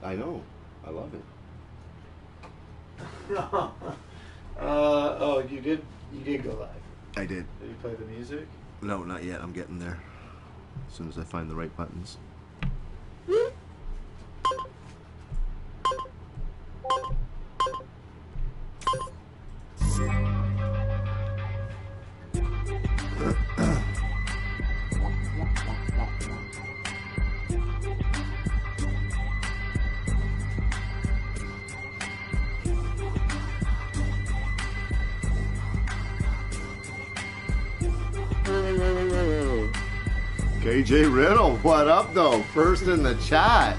I know. I love it. Oh, you did go live. I did. Did you play the music? No, not yet. I'm getting there. As soon as I find the right buttons. KJ Riddle, what up though? First in the chat.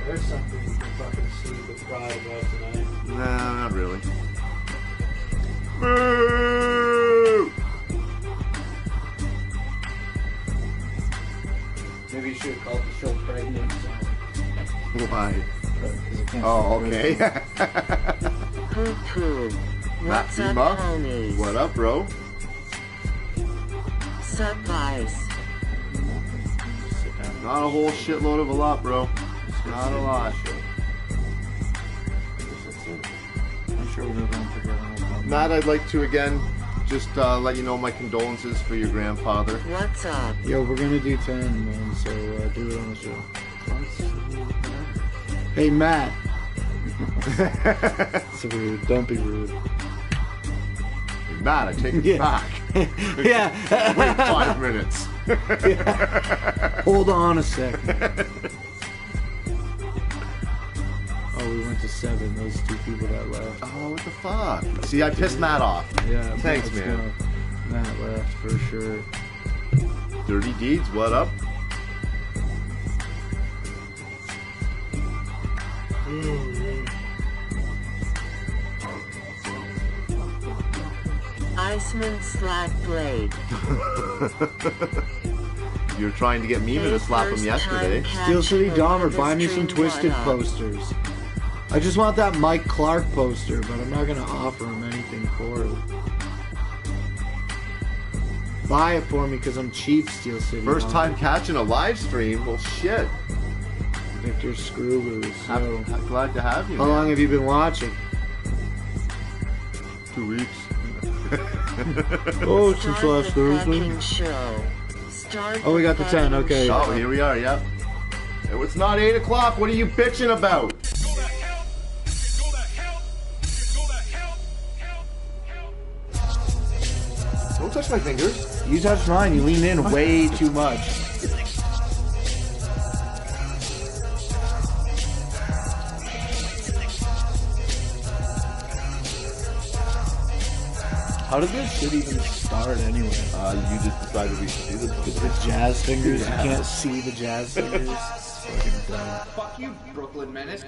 There's something you can fucking sleep with pride about tonight. Nah, not really. Boo! Maybe you should have called the show Pregnant. Why? Oh, okay. Poo-poo. What's Matt up, Pima? homies? What up, bro? Sup, guys? Not a whole shitload of a lot, bro. Not a lot. I'm sure we're going to forget. Matt, I'd like to again just let you know my condolences for your grandfather. What's up? Yo, we're going to do 10, man, so do it on the show. Hey, Matt. So rude. Don't be rude. Matt, I take it back. Yeah. Wait 5 minutes. Hold on a second. Oh, we went to 7. Those 2 people that left. Oh, what the fuck? See, I pissed Matt off. Yeah. Thanks, man. Matt left for sure. Dirty Deeds, what up? Iceman slack blade. You're trying to get Mima to slap him yesterday. Steel City Dahmer, buy me some Twisted posters. I just want that Mike Clark poster, but I'm not going to offer him anything for it. Buy it for me because I'm cheap, Steel City First Dahmer. time catching a live stream? Well, shit. Victor Screwbers. So, I'm glad to have you, how man. long have you been watching? 2 weeks. Oh, since last Thursday. Oh, we got the 10, okay. Oh, here we are, yep. It's not 8 o'clock, what are you bitching about? Don't touch my fingers. You touched mine, you leaned in way too much. How did this shit even start anyway? You just decided we should do this With one. the jazz fingers, Yeah. you can't see the jazz fingers. It's fucking dumb. Fuck you, Brooklyn Menace.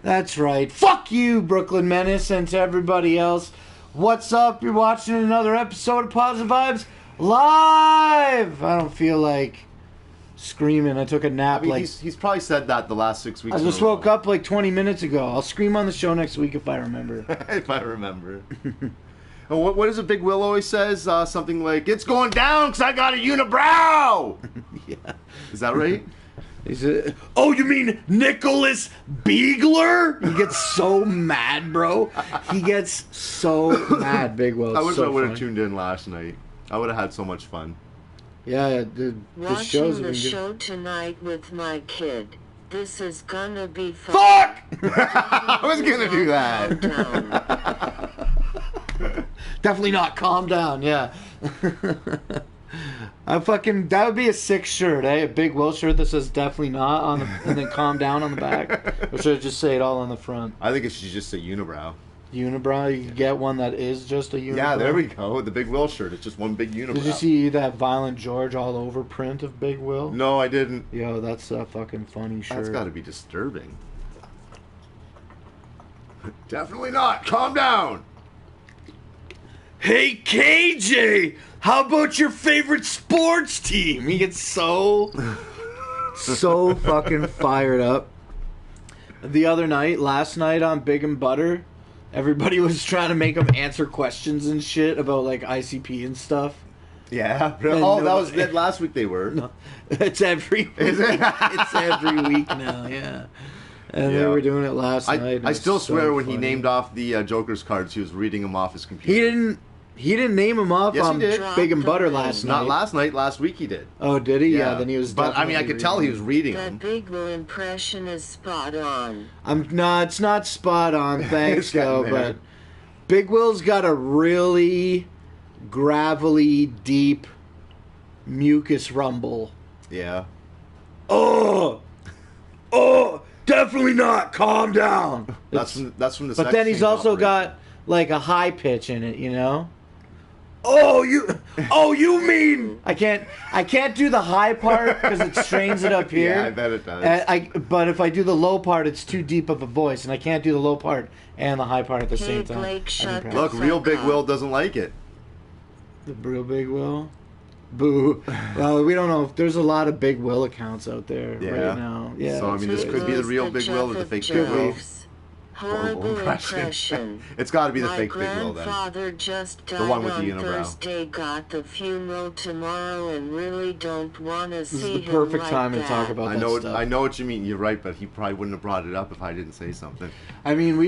That's right. Fuck you, Brooklyn Menace, and to everybody else. What's up? You're watching another episode of Positive Vibes Live! I don't feel like screaming. I took a nap I mean, like... he's probably said that the last 6 weeks. I just woke up like 20 minutes ago. I'll scream on the show next week if I remember. If I remember. Oh, what is it Big Will always says? Something like, it's going down because I got a unibrow! Yeah. Is that right? He said, oh, you mean Nicholas Beagler? He gets so mad, bro. He gets so mad, Big Will. I wish so I would have funny. tuned in last night. I would have had so much fun. Yeah, the shows Watching have the been show tonight with my kid. This is gonna be fun. Fuck! I was gonna do that. Definitely not. Calm down, yeah. That would be a sick shirt, eh? A Big Will shirt that says definitely not on the, and then calm down on the back. Or should I just say it all on the front? I think it should just say unibrow. Unibrow, you can get one that is just a unibrow. Yeah, there we go. The Big Will shirt. It's just one big unibrow. Did you see that Violent George all over print of Big Will? No, I didn't. Yo, that's a fucking funny shirt. That's got to be disturbing. Definitely not. Calm down. Hey KJ, how about your favorite sports team? He gets so fucking fired up. The other night, last night on Big and Butter, everybody was trying to make him answer questions and shit about like ICP and stuff. Yeah. And Oh, that was last week. They were. No, it's every week. Is it? It's every week now. Yeah. And they were doing it last night. I still swear when he named off the Joker's cards, he was reading them off his computer. He didn't name him off Yes, on he did. Big and Butter last night. Not last night. Last week he did. Oh, did he? Yeah. Then he was. But I mean, I could tell he was reading them. That Big Will impression is spot on. It's not spot on. Thanks, It's getting though. there. But Big Will's got a really gravelly, deep mucus rumble. Yeah. Oh, definitely not. Calm down. That's from the. But sex then he's change also operation. got like a high pitch in it, you know. Oh, you mean I can't do the high part because it strains it up here. Yeah, I bet it does. But if I do the low part, it's too deep of a voice, and I can't do the low part and the high part at the same time. Blake, shut the Look, real fuck Big up. Will doesn't like it. The real Big Will. Boo. Well, we don't know if there's a lot of Big Will accounts out there right now. Yeah. So I mean, this could be the real Big Will or the fake Big Will. Horrible impression. It's got to be the My fake Big Will then. grandfather just died The one with the on unibrow. Thursday, got the funeral tomorrow, and really don't want to see This is the him perfect like time to that. talk about I that know. stuff. I know what you mean. You're right, but he probably wouldn't have brought it up if I didn't say something. I mean,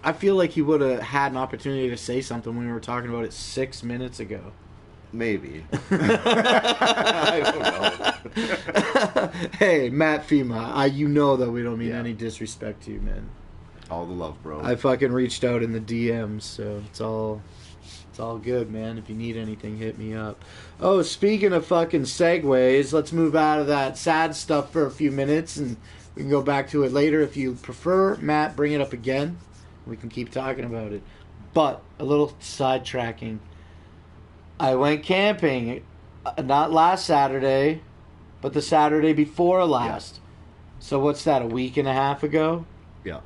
I feel like he would have had an opportunity to say something when we were talking about it 6 minutes ago. Maybe. I don't know. Hey, Matt Fema, you know that we don't mean any disrespect to you, man. All the love, bro. I fucking reached out in the DMs, so it's all good, man. If you need anything, hit me up. Oh, speaking of fucking segues, let's move out of that sad stuff for a few minutes, and we can go back to it later if you prefer. Matt, bring it up again. We can keep talking about it. But a little sidetracking. I went camping, not last Saturday, but the Saturday before last. So what's that, a week and a half ago? Yeah.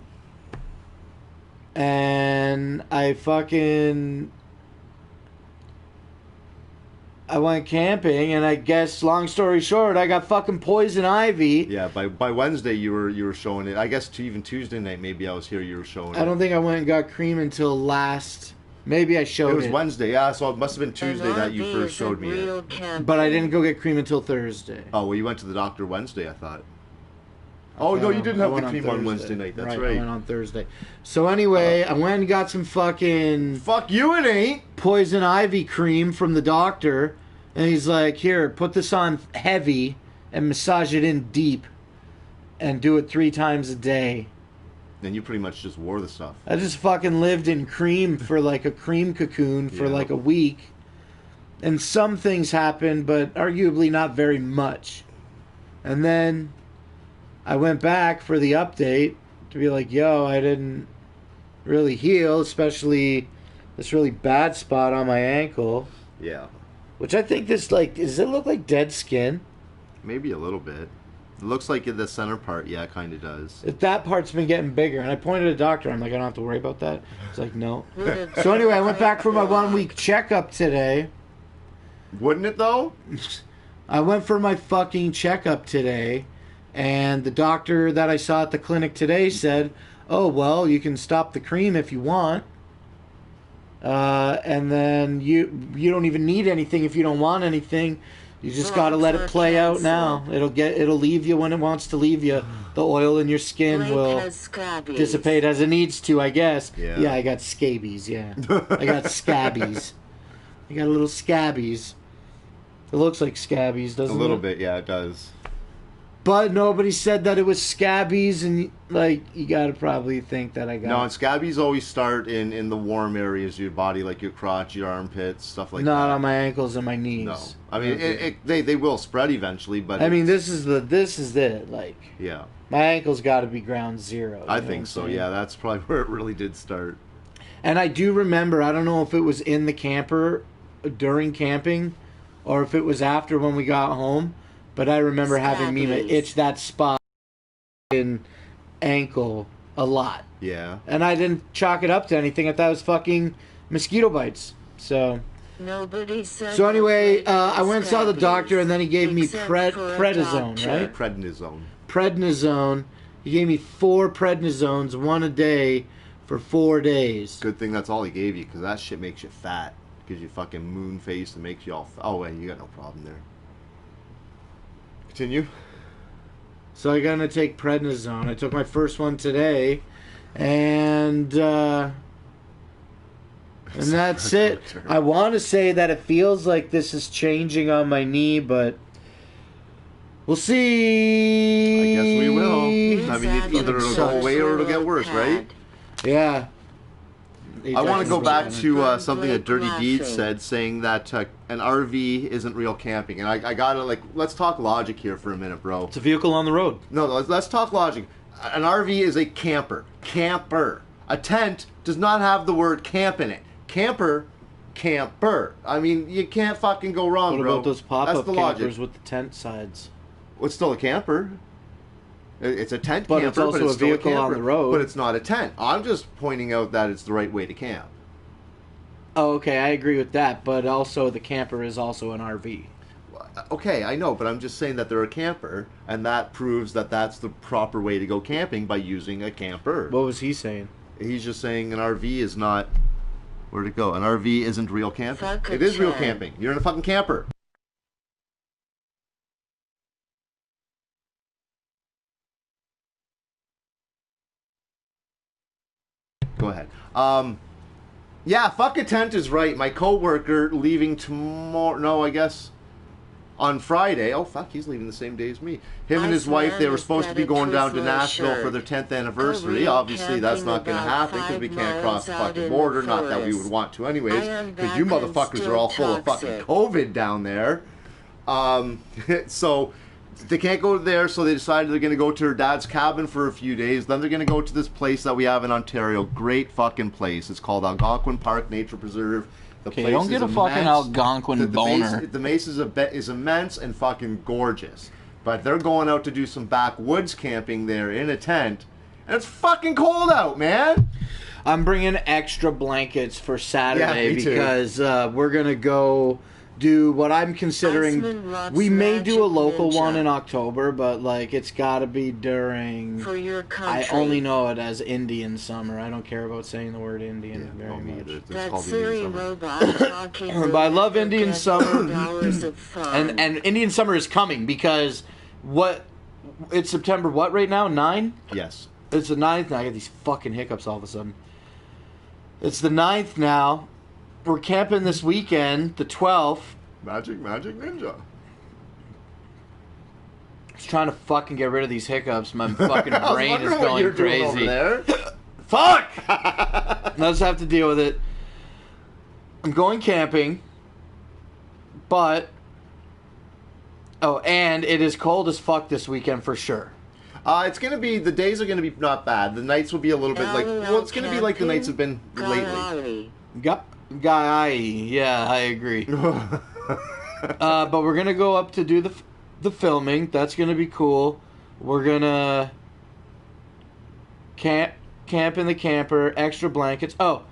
And I went camping, and I guess, long story short, I got fucking poison ivy. Yeah. By Wednesday, you were showing it. I guess even Tuesday night, maybe I was here. You were showing it. I don't think I went and got cream until last. Maybe I showed it. It was Wednesday. Yeah. So it must have been Tuesday that you first showed me it. But I didn't go get cream until Thursday. Oh well, you went to the doctor Wednesday. I thought. Oh no, you didn't have the cream on Wednesday night. That's right. I went on Thursday. So anyway, I went and got some fucking Fuck you, it ain't. poison ivy cream from the doctor, and he's like, "Here, put this on heavy and massage it in deep, and do it 3 times a day." Then you pretty much just wore the stuff. I just fucking lived in cream for like a cream cocoon for Yeah. like a week, and some things happened, but arguably not very much. And then I went back for the update to be like, yo, I didn't really heal, especially this really bad spot on my ankle. Yeah. Which I think this, like, does it look like dead skin? Maybe a little bit. It looks like in the center part, yeah, it kind of does. That part's been getting bigger. And I pointed to the doctor. I'm like, I don't have to worry about that. He's like, no. So anyway, I went back for my 1-week checkup today. Wouldn't it though? I went for my fucking checkup today. And the doctor that I saw at the clinic today said, oh, well, you can stop the cream if you want. And then you don't even need anything if you don't want anything. You just got to let it play out now. It'll leave you when it wants to leave you. The oil in your skin will dissipate as it needs to, I guess. Yeah. I got scabies, yeah. I got scabbies. I got little scabbies. It looks like scabies, doesn't it? A little bit, yeah, it does. But nobody said that it was scabies, and like you gotta probably think that I got. No, and scabies always start in the warm areas of your body, like your crotch, your armpits, stuff like that. Not on my ankles and my knees. No, I mean they will spread eventually, but I mean this is it. Like yeah, my ankle's got to be ground zero. I think so. Yeah, that's probably where it really did start. And I do remember. I don't know if it was in the camper during camping, or if it was after when we got home. But I remember having me itch that spot in ankle a lot. Yeah. And I didn't chalk it up to anything. I thought it was fucking mosquito bites. So. Nobody said. So anyway, I went and saw the doctor, and then he gave me prednisone, right? Prednisone. Prednisone. He gave me 4 prednisones, one a day, for 4 days. Good thing that's all he gave you, because that shit makes you fat. Gives you fucking moon face and makes you all... Oh, wait, you got no problem there. Continue. So I'm going to take prednisone. I took my first one today, and that's it. I want to say that it feels like this is changing on my knee, but we'll see. I guess we will. I mean, either it'll go away or it'll get worse, right? Yeah. I want to go back to something that Dirty Deeds said, saying that an RV isn't real camping. And I gotta, like, let's talk logic here for a minute, bro. It's a vehicle on the road. No, let's talk logic. An RV is a camper. Camper. A tent does not have the word camp in it. Camper. I mean, you can't fucking go wrong, bro. What about those pop-up campers logic. with the tent sides? Well, it's still a camper. It's a tent but camper, it's also but it's a vehicle still a on the road. But it's not a tent. I'm just pointing out that it's the right way to camp. Oh, okay, I agree with that. But also, the camper is also an RV. Okay, I know, but I'm just saying that they're a camper, and that proves that that's the proper way to go camping by using a camper. What was he saying? He's just saying an RV is not... Where'd it go? An RV isn't real camping. Fuck It is real camping. You're in a fucking camper. Go ahead. Yeah, fuck a tent is right. My coworker leaving tomorrow. No, I guess on Friday. Oh fuck, he's leaving the same day as me. Him and his wife, they were supposed to be going down to Nashville for their 10th anniversary. Obviously, that's not going to happen because we can't cross the fucking border. Not that we would want to, anyways, because you motherfuckers are all full of fucking COVID down there. So they can't go there, so they decided they're going to go to her dad's cabin for a few days. Then they're going to go to this place that we have in Ontario. Great fucking place. It's called Algonquin Park Nature Preserve. The Okay, place don't get is a fucking immense. Algonquin boner. The mace is immense and fucking gorgeous. But they're going out to do some backwoods camping there in a tent. And it's fucking cold out, man. I'm bringing extra blankets for Saturday me too. because we're going to go do what I'm considering. Iceman We may do a Magic local Ninja. one in October, but like it's got to be during. For your I country. only know it as Indian summer. I don't care about saying the word Indian very no, me much. either. It's That called silly Indian Summer. robot talking But I love will Indian get summer. $4 of fun. And Indian summer is coming because it's September what right now? 9? Yes. It's the 9th now. I get these fucking hiccups all of a sudden. It's the 9th now. We're camping this weekend, the 12th. Magic Ninja. I was trying to fucking get rid of these hiccups. My fucking I was brain is wondering what you're going doing over crazy. there. Fuck! I'll just have to deal with it. I'm going camping, but... Oh, and it is cold as fuck this weekend for sure. It's gonna be, the days are gonna be not bad. The nights will be a little bit like, well, it's gonna be like the nights have been lately. Guy, yeah, I agree. But we're gonna go up to do the filming. That's gonna be cool. We're gonna camp in the camper, extra blankets. Oh,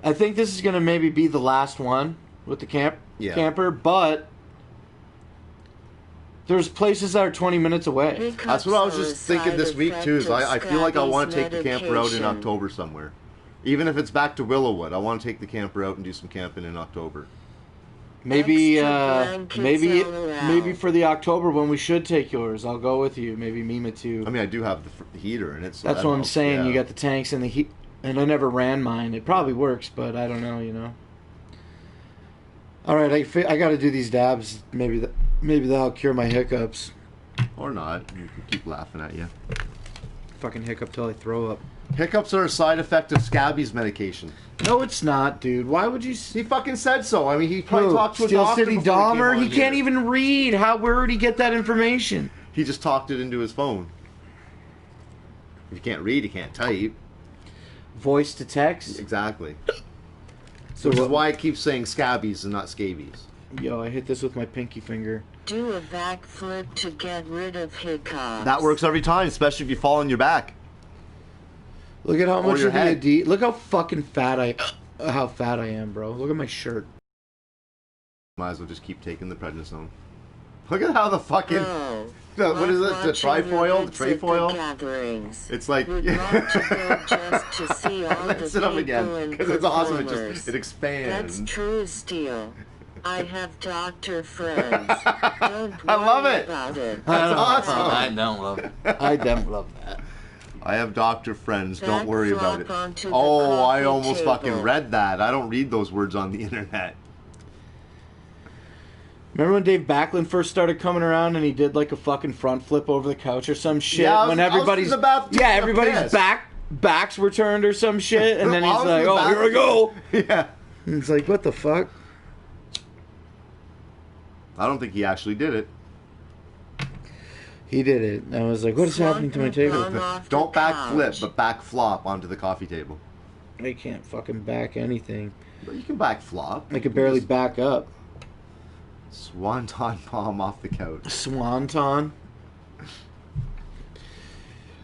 I think this is gonna maybe be the last one with the camper, but there's places that are 20 minutes away. That's what I was just thinking this week too. Is I feel like I want to take the camper out in October somewhere, even if it's back to Willowwood. I want to take the camper out and do some camping in October. Maybe, Extra blankets all around. maybe for the October when we should take yours, I'll go with you. Maybe Mima too. I mean, I do have the heater in it. So That's that what I'm helps, saying. yeah. You got the tanks and the heat, and I never ran mine. It probably works, but I don't know. You know. All right, I got to do these dabs. Maybe that'll cure my hiccups. Or not. You can keep laughing at you. Fucking hiccup till I throw up. Hiccups are a side effect of scabies medication. No, it's not, dude. Why would you? He fucking said so. I mean, he probably talked to a Steel doctor City before he came Dahmer. on He can't here. even read. Where would he get that information? He just talked it into his phone. If you can't read, you can't type. Voice to text. Exactly. So Which is what- why I keep saying scabies and not scabies. Yo, I hit this with my pinky finger. Do a backflip to get rid of hiccups. That works every time, especially if you fall on your back. Look at how Or much your of the head. Look how fucking fat I am, bro. Look at my shirt. Might as well just keep taking the prednisone. Look at how the fucking... what is it? The trifoil? The trefoil? It's like... Would love to go just to see all the sit up again, people and because it's awesome. performers. It expands. That's true as steel. I have doctor friends. Don't I love worry it. about it. That's awesome. I don't love it. I don't love that. I have doctor friends. Don't worry about it. Backflop onto the Oh, I coffee almost fucking table. read that. I don't read those words on the internet. Remember when Dave Backlund first started coming around and he did like a fucking front flip over the couch or some shit? Yeah, when everybody's everybody's piss. backs were turned or some shit, and then he's I was like, "Oh, about here we go." Yeah. And it's like, what the fuck? I don't think he actually did it. He did it. I was like, what is happening to my table? Don't backflip, but backflop onto the coffee table. I can't fucking back anything. But you can backflop. I could barely back up. Swanton bomb off the couch. Swanton.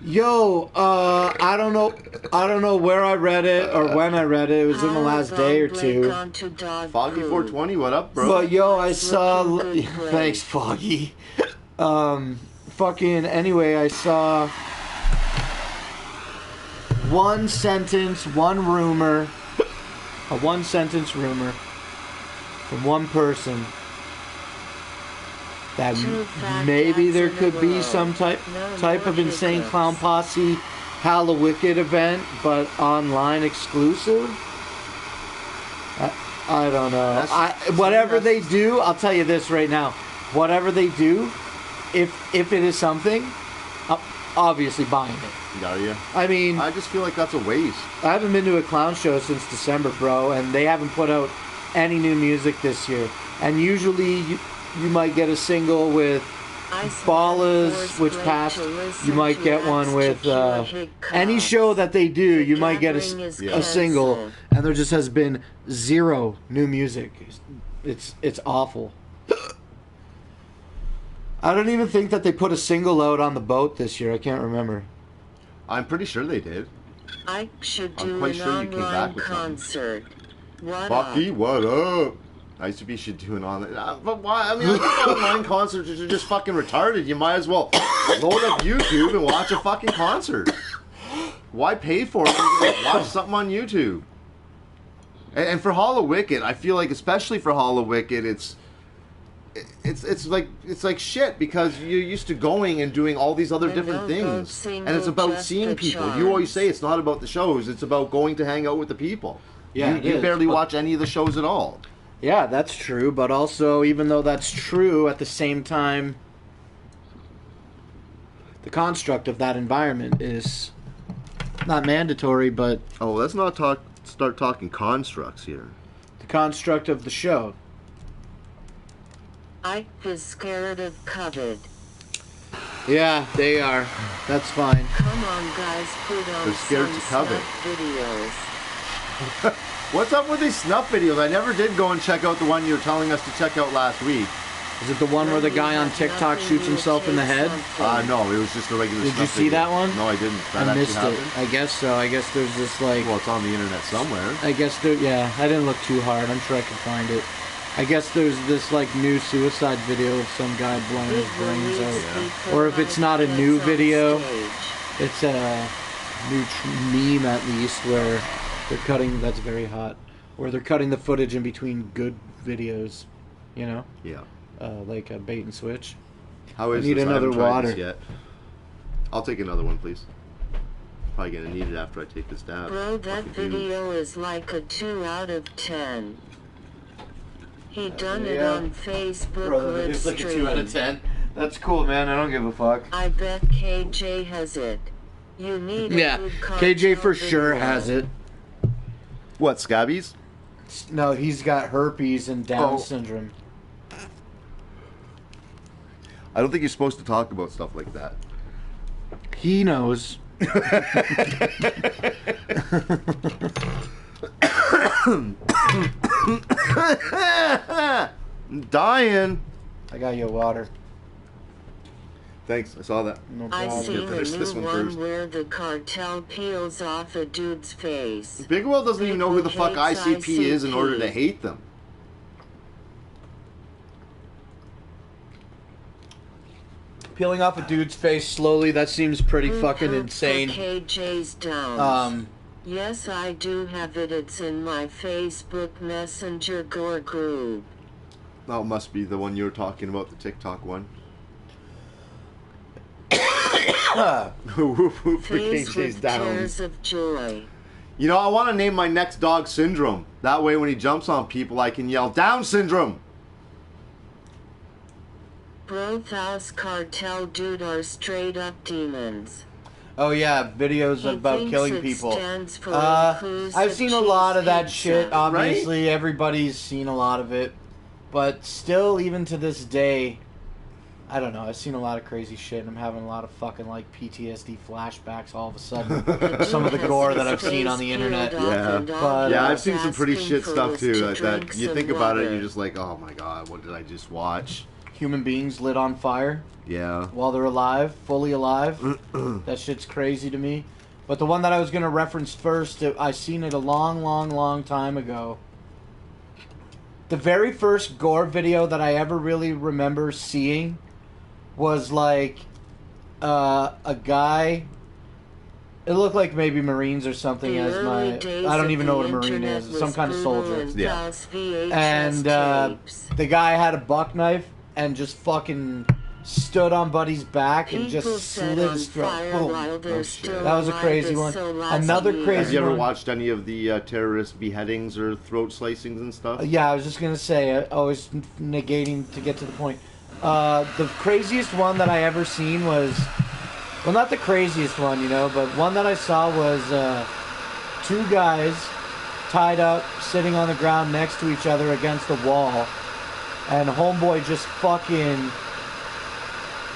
Yo, I don't know where I read it or when I read it. It was in the last day or two. Foggy 420, what up, bro? But yo, I saw. Thanks, Foggy. Fucking. Anyway, I saw one sentence, one rumor, a one-sentence rumor from one person that maybe there could be some type of Insane Clown Posse Hallowicked event, but online exclusive. I don't know. Whatever they do, I'll tell you this right now. Whatever they do, if it is something, I'm obviously buying it. Are you? I mean, I just feel like that's a waste. I haven't been to a clown show since December, bro, and they haven't put out any new music this year. And usually you might get a single with Ballas, which passed. You might get one with any show that they do. You might get a single, and there just has been zero new music. It's awful. I don't even think that they put a single out on the boat this year. I can't remember. I'm pretty sure they did. I should I'm do quite an sure you came back online with something. concert. What Bucky, up? what up? ICP should do an online. But why? I mean, I think online concerts are just fucking retarded. You might as well load up YouTube and watch a fucking concert. Why pay for it? Watch something on YouTube. And for Hallowicked, I feel like, especially for Hallowicked, it's like shit, because you're used to going and doing all these other different things, and it's about seeing people. You always say it's not about the shows; it's about going to hang out with the people. Yeah, you barely watch any of the shows at all. Yeah, that's true, but also, even though that's true, at the same time, the construct of that environment is not mandatory, but let's not start talking constructs here. the construct of the show. I is scared of COVID. Yeah, they are. That's fine. Come on, guys, put on They're scared some to covet. snuff videos. What's up with these snuff videos? I never did go and check out the one you were telling us to check out last week. Is it the one where the guy on TikTok shoots himself in the head? No, it was just a regular Did snuff you see video. that one? No, I didn't. That I actually missed it. happened? I guess so. I guess there's this like... Well, it's on the internet somewhere. I guess there... Yeah, I didn't look too hard. I'm sure I could find it. I guess there's this like new suicide video of some guy blowing his brains out. Or if it's not a new video, it's a new meme at least, where they're cutting... That's very hot. Where they're cutting the footage in between good videos, you know? Yeah. Like a bait and switch. How is I need this? another I haven't tried this water. yet. I'll take another one, please. Probably gonna need it after I take this dab. Bro, that Fucking video is like a 2 out of 10. He done it Yeah. on Facebook Brother, live it's like a stream. 2 out of 10. That's cool, man. I don't give a fuck. I bet KJ has it. You need a Yeah, good KJ for cartel sure video. has it. What, scabbies? No, he's got herpes and Down Oh. syndrome. I don't think you're supposed to talk about stuff like that. He knows. I'm dying. I got you water. Thanks, I saw that. No I problem. seen a finish this new one one first. where the cartel peels off a dude's face. Bigwell doesn't even know who the fuck Hates ICP is in order to hate them. Peeling off a dude's face slowly, that seems pretty fucking insane. KJ's Downs. Yes, I do have it. It's in my Facebook Messenger gore group. Oh, it must be the one you were talking about, the TikTok one. Woof woof for Face KJ's with Downs. tears of joy. You know, I want to name my next dog Syndrome. That way when he jumps on people, I can yell, Down Syndrome! Brothos Cartel dude are straight up demons. Oh yeah, videos He about thinks killing it people. stands for I've inclusive seen a lot of cheese that pizza. shit. Obviously, everybody's seen a lot of it. But still, even to this day, I don't know. I've seen a lot of crazy shit, and I'm having a lot of fucking like PTSD flashbacks all of a sudden. Some of the gore that I've seen on the internet. Yeah. But, Yeah, I've seen some pretty asking shit for stuff us too. to That drink you some think about it, water. you're just like, oh my god, what did I just watch? Human beings lit on fire Yeah. while they're alive, fully alive. That shit's crazy to me. But the one that I was going to reference first, I seen it a long time ago. The very first gore video that I ever really remember seeing was like a guy. It looked like maybe Marines or something. The As early my, days I don't of even the know what a Marine internet is. was Some kind of brutal soldier. and Yeah. Pals VHS And tapes. the guy had a buck knife and just fucking stood on Buddy's back and People just set slit on his throat. fire Boom. while they're Oh, shit. still That was a alive crazy is one. so Another lousy. crazy Have you ever one. watched any of the terrorist beheadings or throat slicings and stuff? Yeah, I was just gonna say, always negating to get to the point. The craziest one that I ever seen was, well, not the craziest one, you know, but one that I saw was two guys tied up, sitting on the ground next to each other against a wall, and homeboy just fucking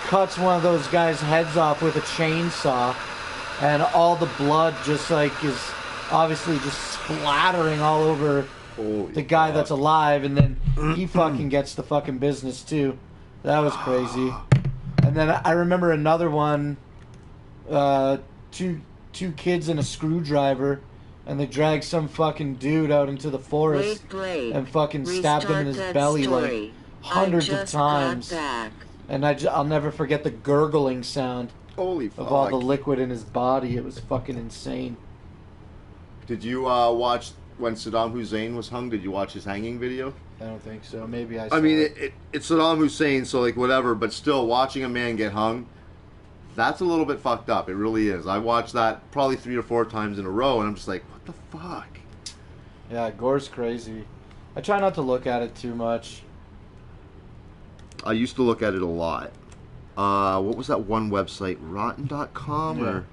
cuts one of those guys' heads off with a chainsaw, and all the blood just like is obviously just splattering all over Holy the guy fuck. that's alive, and then he fucking gets the fucking business too. That was crazy. And then I remember another one, two kids and a screwdriver, and they dragged some fucking dude out into the forest Wait, and fucking stabbed him in his restart that belly story. like hundreds I of just got times. back. And I'll never forget the gurgling sound Holy fuck. of all the liquid in his body. It was fucking insane. Did you watch when Saddam Hussein was hung? Did you watch his hanging video? I don't think so. Maybe I mean, it's Saddam Hussein, so like whatever, but still, watching a man get hung, that's a little bit fucked up. It really is. I watched that probably 3 or 4 times in a row, and I'm just like, what the fuck? Yeah, gore's crazy. I try not to look at it too much. I used to look at it a lot. What was that one website? Rotten.com? Yeah. Or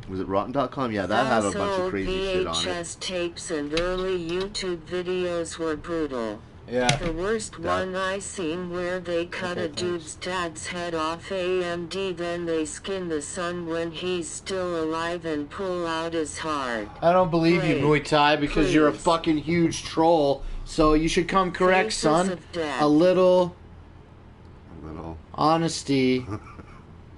was it Rotten.com? Yeah, that had a bunch of Also, crazy shit on it. VHS tapes and early YouTube videos were brutal. Yeah. The worst one I seen where they cut Okay, a dude's dad's head off AMD, then they skin the son when he's still alive and pull out his heart. I don't believe you, Muay Thai, because you're a Please. fucking huge troll. So you should come correct, Faces son. of death. A little A little. honesty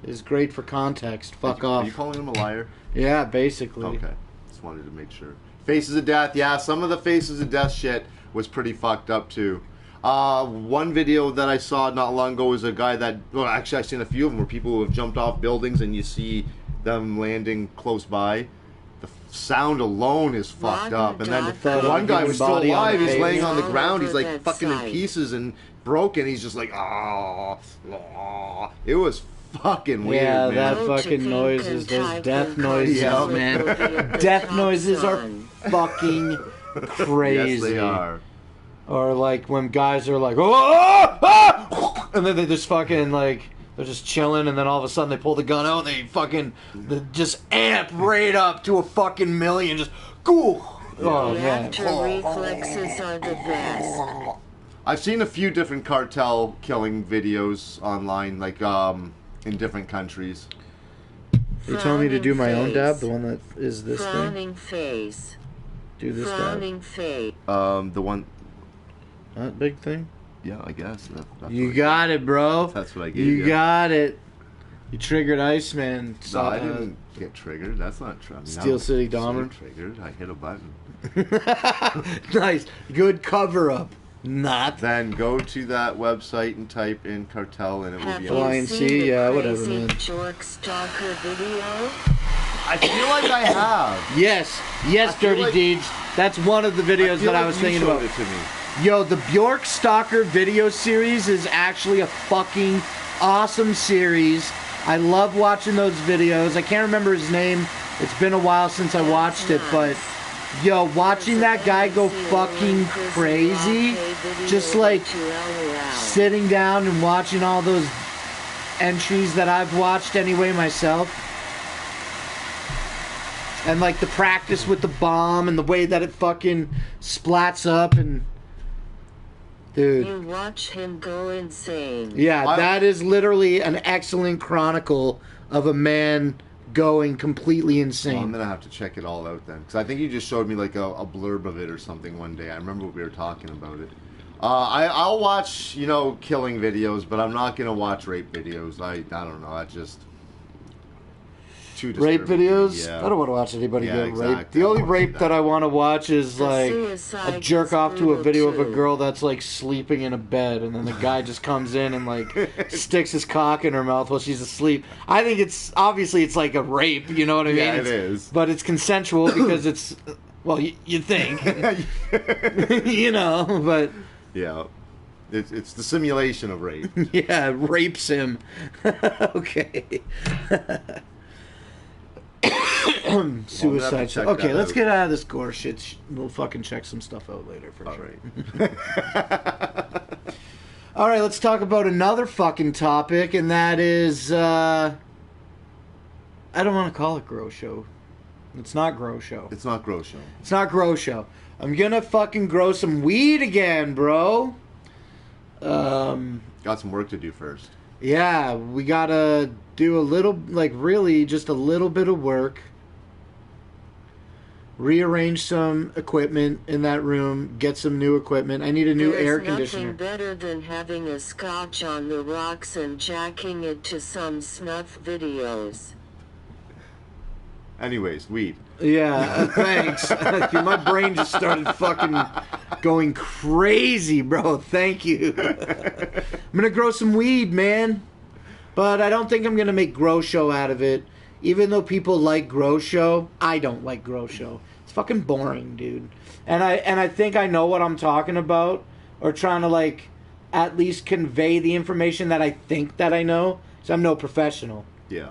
is great for context. Fuck Are off. you calling him a liar? Yeah, basically. Okay. Just wanted to make sure. Faces of Death, yeah, some of the Faces of Death shit was pretty fucked up too. One video that I saw not long ago was a guy that, well, actually I've seen a few of them where people who have jumped off buildings and you see them landing close by. The sound alone is fucked up. And then Rotten one guy was still body on alive, the he's laying pavement. on the ground, he's All like over that fucking in site. pieces and broken. He's just like, it was fucking weird, Yeah, man. that Don't you fucking think noises, those Type death and noises, Yeah. Concept man. will be a good Death top noises are son? fucking crazy. Yes, they are. Or like when guys are like, oh, ah, ah, and then they just fucking like, they're just chilling, and then all of a sudden they pull the gun out, and they just amp right up to a fucking million, just go. Oh man. Reactor reflexes are the best. I've seen a few different cartel killing videos online, like in different countries. You telling me to do my own dab, Face. the one that is this thing? Frowning face. Do this dab. Frowning face. The one, That big thing? yeah, I guess. That's You what I got it, bro. That's what I gave You you. got it. You triggered Iceman. No, I didn't get triggered. That's not true. I mean, Steel I was City Dahmer? triggered. I hit a button. Nice. Good cover up. Not. then go to that website and type in cartel and it will Have be you on. Lion seen C, the yeah, whatever, crazy man. Jork stalker video? I feel like I have. Yes, I feel Dirty like- Deeds. That's one of the videos feel that I like was you thinking showed about. it to me. Yo, the Bjork Stalker video series is actually a fucking awesome series. I love watching those videos. I can't remember his name. It's been a while since I watched it, but yo, watching that guy go fucking crazy, just like sitting down and watching all those entries that I've watched anyway myself. And like the practice with the bomb and the way that it fucking splats up and dude. You watch him go insane. Yeah, that is literally an excellent chronicle of a man going completely Well, I'm insane. gonna have to check it all out then, because I think you just showed me like a blurb of it or something one day. I remember we were talking about it. I'll watch, killing videos, but I'm not gonna watch rape videos. I don't know. That's just too Rape disturbing. videos? Yeah. I don't want to watch anybody Yeah, get raped. exactly. The I only don't wanna see rape that. that I want to watch is The like suicide a jerk is off to a brutal, video of a too. girl that's like sleeping in a bed and then the guy just comes in and like sticks his cock in her mouth while she's asleep. I think it's obviously it's like a rape, you know what I mean? Yeah, it It's- is. But it's consensual because it's, well, you think. But Yeah, it's the simulation of rape. yeah, rapes him. Okay. Suicide. check Okay, that let's out. get out of this gore shit. We'll fucking check some stuff out later for All sure. right. All right, let's talk about another fucking topic, and that is, I don't want to call it Grow Show. It's not Grow Show. It's not gross show. It's not Grow Show. I'm gonna fucking grow some weed again, bro. Got some work to do first. Yeah, we gotta do a little, like really just a little bit of work. Rearrange some equipment in that room, get some new equipment. I need a new air conditioner. There's nothing better than having a scotch on the rocks and jacking it to some snuff videos. Anyways, weed. Yeah, thanks. My brain just started fucking going crazy, bro. Thank you. I'm gonna grow some weed, man. But I don't think I'm gonna make Grow Show out of it. Even though people like Grow Show, I don't like Grow Show. It's fucking boring, dude. And I think I know what I'm talking about, or trying to like at least convey the information that I think that I know. So I'm no professional. Yeah.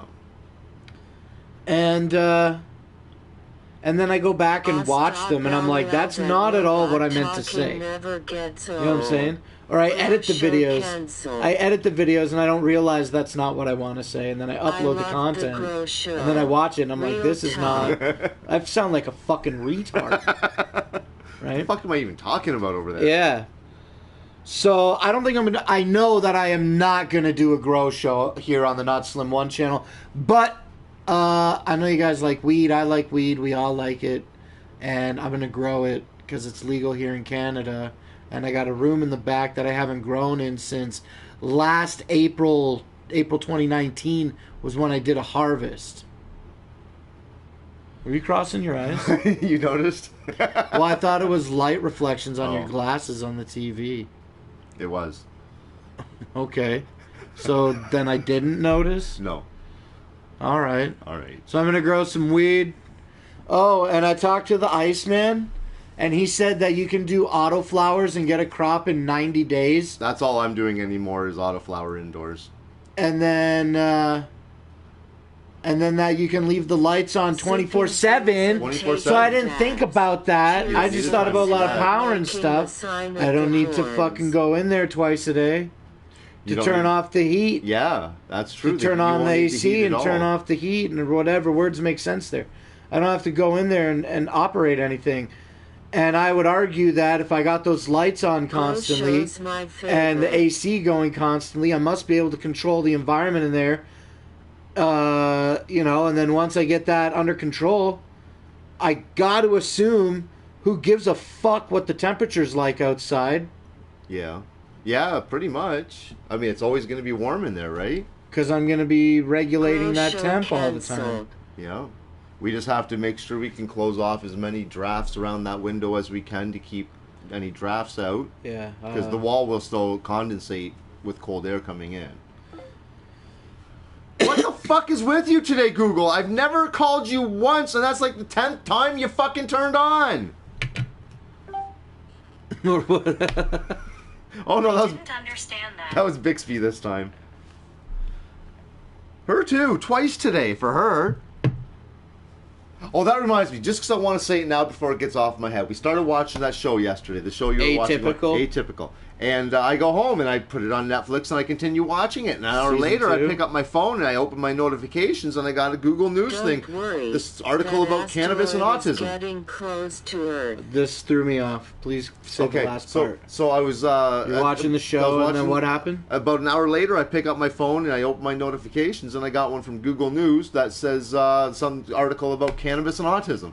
And then I go back and watch them, and I'm like, that's not at all what I meant to say. You know what I'm saying? Or I edit the videos. I edit the videos, and I don't realize that's not what I want to say, and then I upload the content, and then I watch it, and I'm like, this is not. I sound like a fucking retard, What right? the fuck am I even talking about over there? Yeah. So I don't think I'm gonna. I know that I am not gonna do a Grow Show here on the Not Slim One channel, but I know you guys like weed. I like weed. We all like it, and I'm gonna grow it because it's legal here in Canada. And I got a room in the back that I haven't grown in since last April 2019 was when I did a harvest. Were you crossing your eyes? You noticed? Well, I thought it was light reflections on your Oh. glasses on the TV. It was. Okay. So then I didn't notice? No. All right. All right. So I'm going to grow some weed. Oh, and I talked to the Iceman, and he said that you can do autoflowers and get a crop in 90 days. That's all I'm doing anymore is autoflower indoors. And then that you can leave the lights on 24/7. 24/7. So I didn't think about that. You I don't just need thought to about a lot of do that. power and stuff. I don't need to fucking go in there twice a day You to don't turn need- off the heat. Yeah, that's true. To turn You on won't the need to AC heat and it turn all. off the heat and whatever words make sense there. I don't have to go in there and operate anything. And I would argue that if I got those lights on constantly and the AC going constantly, I must be able to control the environment in there. And then once I get that under control, I got to assume who gives a fuck what the temperature's like outside. Yeah. Yeah, pretty much. I mean, it's always going to be warm in there, right? Because I'm going to be regulating that temp all the time. Yeah. We just have to make sure we can close off as many drafts around that window as we can to keep any drafts out. Yeah. Because the wall will still condensate with cold air coming in. What the fuck is with you today, Google? I've never called you once, and that's like the 10th time you fucking turned on. Oh no, I didn't understand that. that was Bixby this time. Her too, twice today for her. Oh, that reminds me, just because I want to say it now before it gets off my head. We started watching that show yesterday, the show you were watching. Atypical. And I go home and I put it on Netflix and I continue watching it. An hour later, 2? I pick up my phone and I open my notifications and I got a Google News thing. Worry, this article about cannabis and autism. Getting close to Earth. This threw me off. Please say the last part. So I was... You're watching the show and then what happened? About an hour later, I pick up my phone and I open my notifications and I got one from Google News that says some article about cannabis and autism.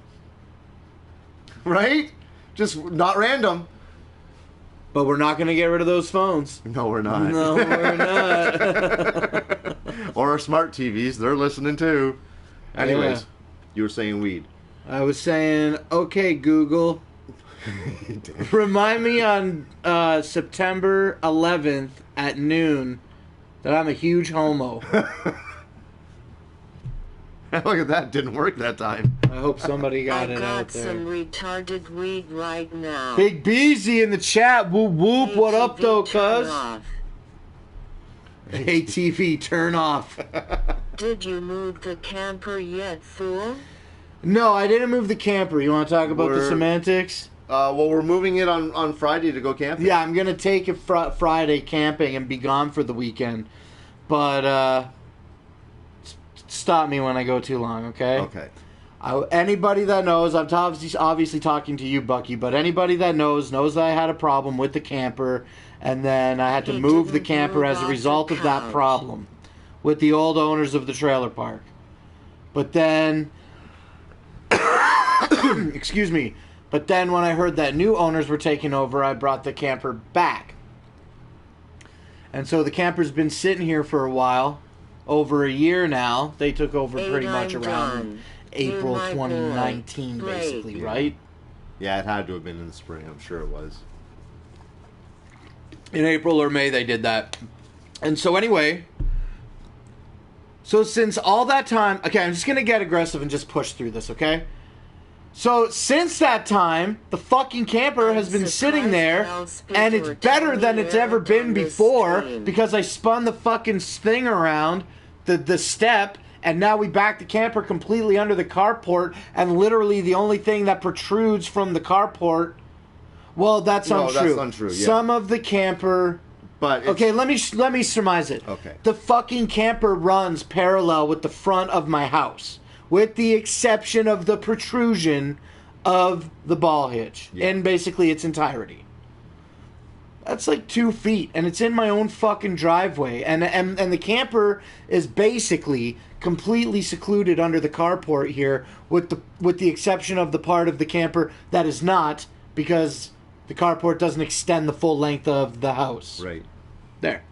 Right? Just not random. But we're not going to get rid of those phones. No, we're not. No, we're not. Or our smart TVs. They're listening too. Anyways, You were saying weed. I was saying, okay, Google, remind me on September 11th at noon that I'm a huge homo. Look at that. Didn't work that time. I hope somebody got it out there. I got some retarded weed right now. Big Beezy in the chat. Whoop whoop. ATV, what up, though, turn cuz? off. ATV, turn off. Did you move the camper yet, fool? No, I didn't move the camper. You want to talk about the semantics? Well, we're moving it on Friday to go camping. Yeah, I'm going to take it Friday camping and be gone for the weekend. But, stop me when I go too long, okay? Okay. Anybody that knows, I'm obviously talking to you, Bucky, but anybody that knows that I had a problem with the camper, and then I had to move the camper as a result of that problem with the old owners of the trailer park. But then, excuse me, but then when I heard that new owners were taking over, I brought the camper back. And so the camper's been sitting here for a while. Over a year now. They took over pretty much around April 2019, basically, right? Yeah, it had to have been in the spring. I'm sure it was. In April or May, they did that. And so anyway, so since all that time... Okay, I'm just going to get aggressive and just push through this, okay? So since that time, the fucking camper has been sitting there, and it's better than it's ever been before because I spun the fucking thing around, the step, and now we back the camper completely under the carport, and literally the only thing that protrudes from the carport... Well, that's untrue. That's untrue, yeah. Some of the camper... But okay, let me surmise it. Okay. The fucking camper runs parallel with the front of my house, with the exception of the protrusion of the ball hitch in basically its entirety. That's like 2 feet, and it's in my own fucking driveway, and the camper is basically completely secluded under the carport here, with the exception of the part of the camper that is not, because the carport doesn't extend the full length of the house. Right. There.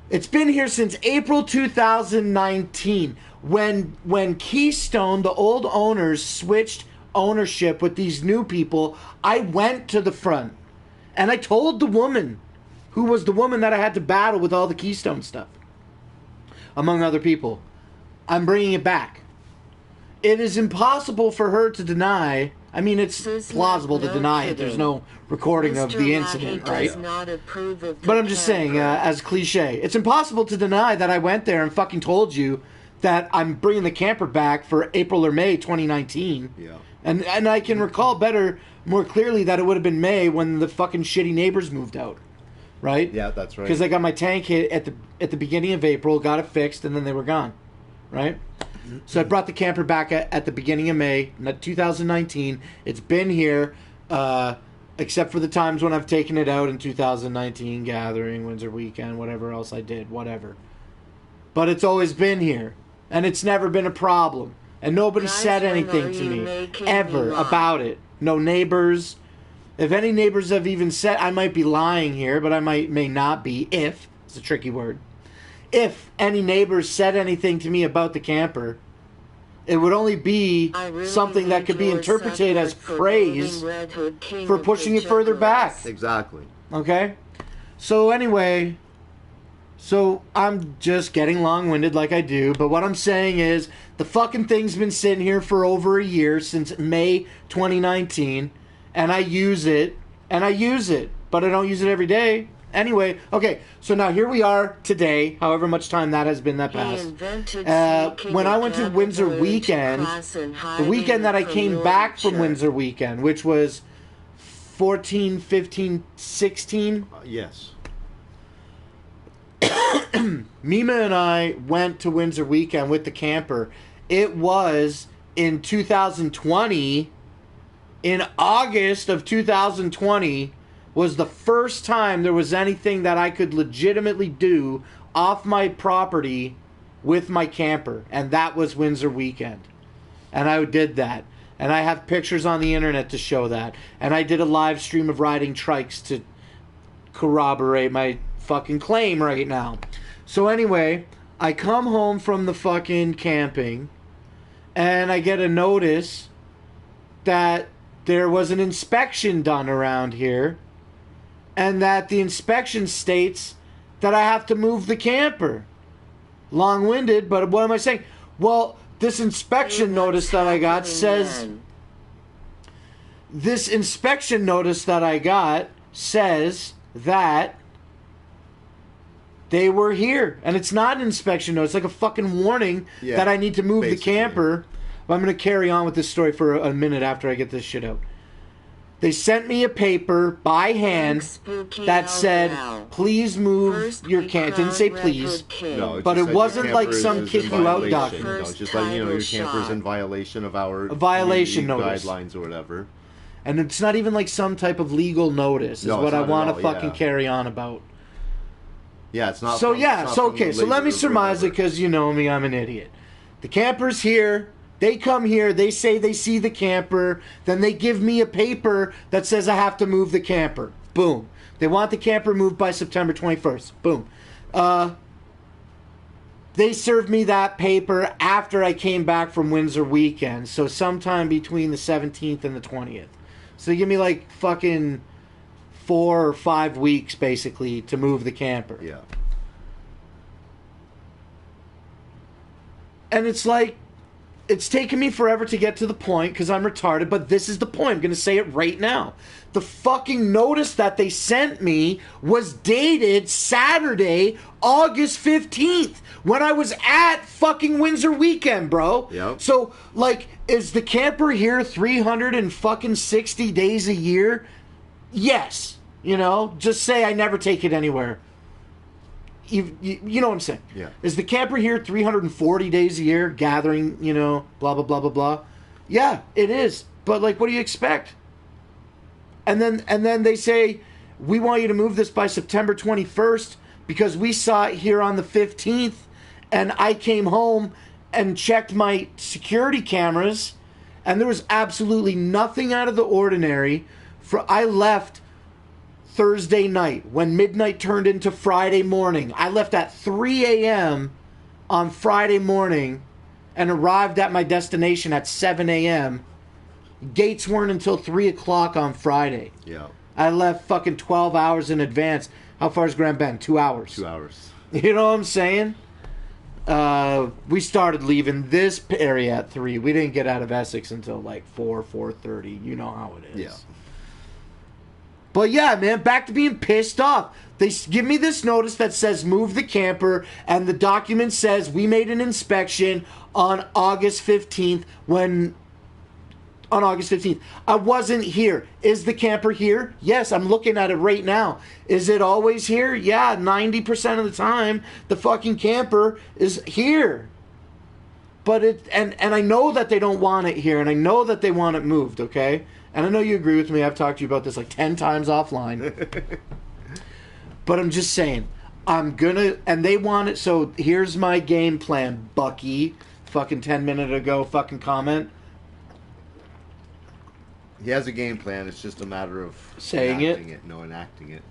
It's been here since April 2019, when Keystone, the old owners, switched ownership with these new people. I went to the front, and I told the woman, who was the woman that I had to battle with all the Keystone stuff, among other people, I'm bringing it back. It is impossible for her to deny. I mean, it's plausible to deny it. There's no recording of the incident, right? But I'm just saying, as cliche, it's impossible to deny that I went there and fucking told you that I'm bringing the camper back for April or May 2019. Yeah. And I can recall more clearly that it would have been May when the fucking shitty neighbors moved out, right? Yeah, that's right. Because I got my tank hit at the beginning of April, got it fixed, and then they were gone, right? So I brought the camper back at the beginning of May 2019. It's been here, except for the times when I've taken it out in 2019, gathering, Windsor weekend, whatever else I did, whatever. But it's always been here, and it's never been a problem. And nobody said anything to me, ever, about it. No neighbors. If any neighbors have even said, I might be lying here, but I may not be, if, it's a tricky word. If any neighbors said anything to me about the camper, It would only be I really something that need could be your interpreted as support for praise voting Red Hood King for of pushing the it further Juggalos. back. Exactly. Okay? So anyway, so I'm just getting long-winded like I do, but what I'm saying is the fucking thing's been sitting here for over a year, since May 2019, and I use it, but I don't use it every day. Anyway, okay, so now here we are today, however much time that has been that He passed. invented When sneaking I a went to gamma Windsor village weekend, class and the hiding weekend that I from came your back from teacher. Windsor weekend, which was 14, 15, 16, Yes. Mima and I went to Windsor weekend with the camper. It was in 2020, in August of 2020, was the first time there was anything that I could legitimately do off my property with my camper, and that was Windsor weekend. And I did that. And I have pictures on the internet to show that. And I did a live stream of riding trikes to corroborate my fucking claim right now. So anyway, I come home from the fucking camping, and I get a notice that there was an inspection done around here, and that the inspection states that I have to move the camper. Long-winded, but what am I saying? Well, this inspection notice that I got says... This inspection notice that I got says that they were here. And it's not an inspection notice. It's like a fucking warning that I need to move the camper. But I'm going to carry on with this story for a minute after I get this shit out. They sent me a paper by hand that said, please move your camper. It didn't say please. No, but it wasn't like some kick you out document. document. No, just like, your camper's in violation of our violation notice guidelines or whatever. And it's not even like some type of legal notice, is what I want to fucking carry on about. Yeah, it's not. So so let me surmise it, because you know me, I'm an idiot. The camper's here. They come here, they say they see the camper, then they give me a paper that says I have to move the camper. Boom. They want the camper moved by September 21st. Boom. They served me that paper after I came back from Windsor weekend, so sometime between the 17th and the 20th. So they give me like fucking 4 or 5 weeks, basically, to move the camper. Yeah. And it's like, it's taken me forever to get to the point because I'm retarded, but this is the point. I'm going to say it right now. The fucking notice that they sent me was dated Saturday, August 15th, when I was at fucking Windsor weekend, bro. Yep. So, like, is the camper here 360 days a year? Yes. You know, just say I never take it anywhere. You know what I'm saying? Yeah. Is the camper here 340 days a year, gathering, you know, blah, blah, blah, blah, blah? Yeah, it is. But, like, what do you expect? And then they say, we want you to move this by September 21st because we saw it here on the 15th, and I came home and checked my security cameras, and there was absolutely nothing out of the ordinary. I left Thursday night, when midnight turned into Friday morning. I left at 3 a.m. on Friday morning and arrived at my destination at 7 a.m. Gates weren't until 3 o'clock on Friday. Yeah. I left fucking 12 hours in advance. How far is Grand Bend? 2 hours. 2 hours. You know what I'm saying? We started leaving this area at 3. We didn't get out of Essex until like 4:30. You know how it is. Yeah. But yeah, man, back to being pissed off. They give me this notice that says move the camper, and the document says we made an inspection on August 15th I wasn't here. Is the camper here? Yes, I'm looking at it right now. Is it always here? Yeah, 90% of the time the fucking camper is here. But and I know that they don't want it here, and I know that they want it moved, okay? And I know you agree with me. I've talked to you about this like 10 times offline. But I'm just saying, and they want it, so here's my game plan, Bucky. Fucking 10 minutes ago fucking comment. He has a game plan. It's just a matter of saying enacting it.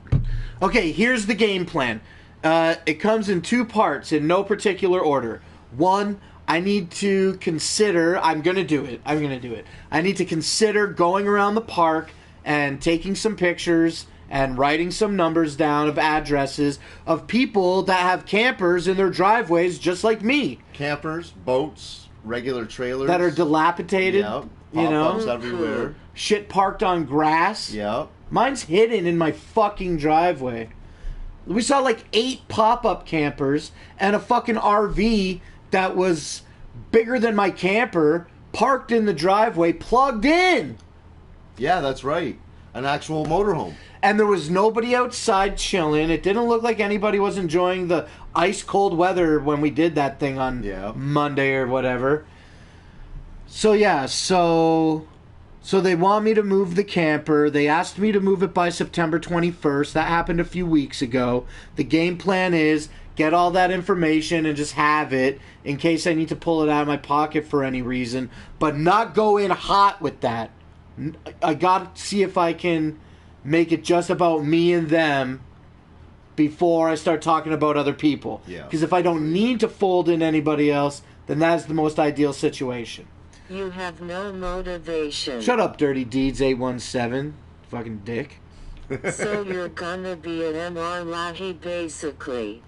Okay, here's the game plan. It comes in 2 parts in no particular order. 1, I need to consider, I'm going to do it. I need to consider going around the park and taking some pictures and writing some numbers down of addresses of people that have campers in their driveways just like me. Campers, boats, regular trailers. That are dilapidated. Yep. You know? Pop-ups everywhere. Shit parked on grass. Yep. Mine's hidden in my fucking driveway. We saw like 8 pop-up campers and a fucking RV that was bigger than my camper parked in the driveway, plugged in. Yeah, that's right. An actual motorhome. And there was nobody outside chilling. It didn't look like anybody was enjoying the ice-cold weather when we did that thing on Monday or whatever. So, yeah, so they want me to move the camper. They asked me to move it by September 21st. That happened a few weeks ago. The game plan is get all that information and just have it in case I need to pull it out of my pocket for any reason, but not go in hot with that. I got to see if I can make it just about me and them before I start talking about other people. Yeah. Because if I don't need to fold in anybody else, then that's the most ideal situation. You have no motivation. Shut up, Dirty Deeds 817. Fucking dick. So you're gonna be an MR Lahi basically.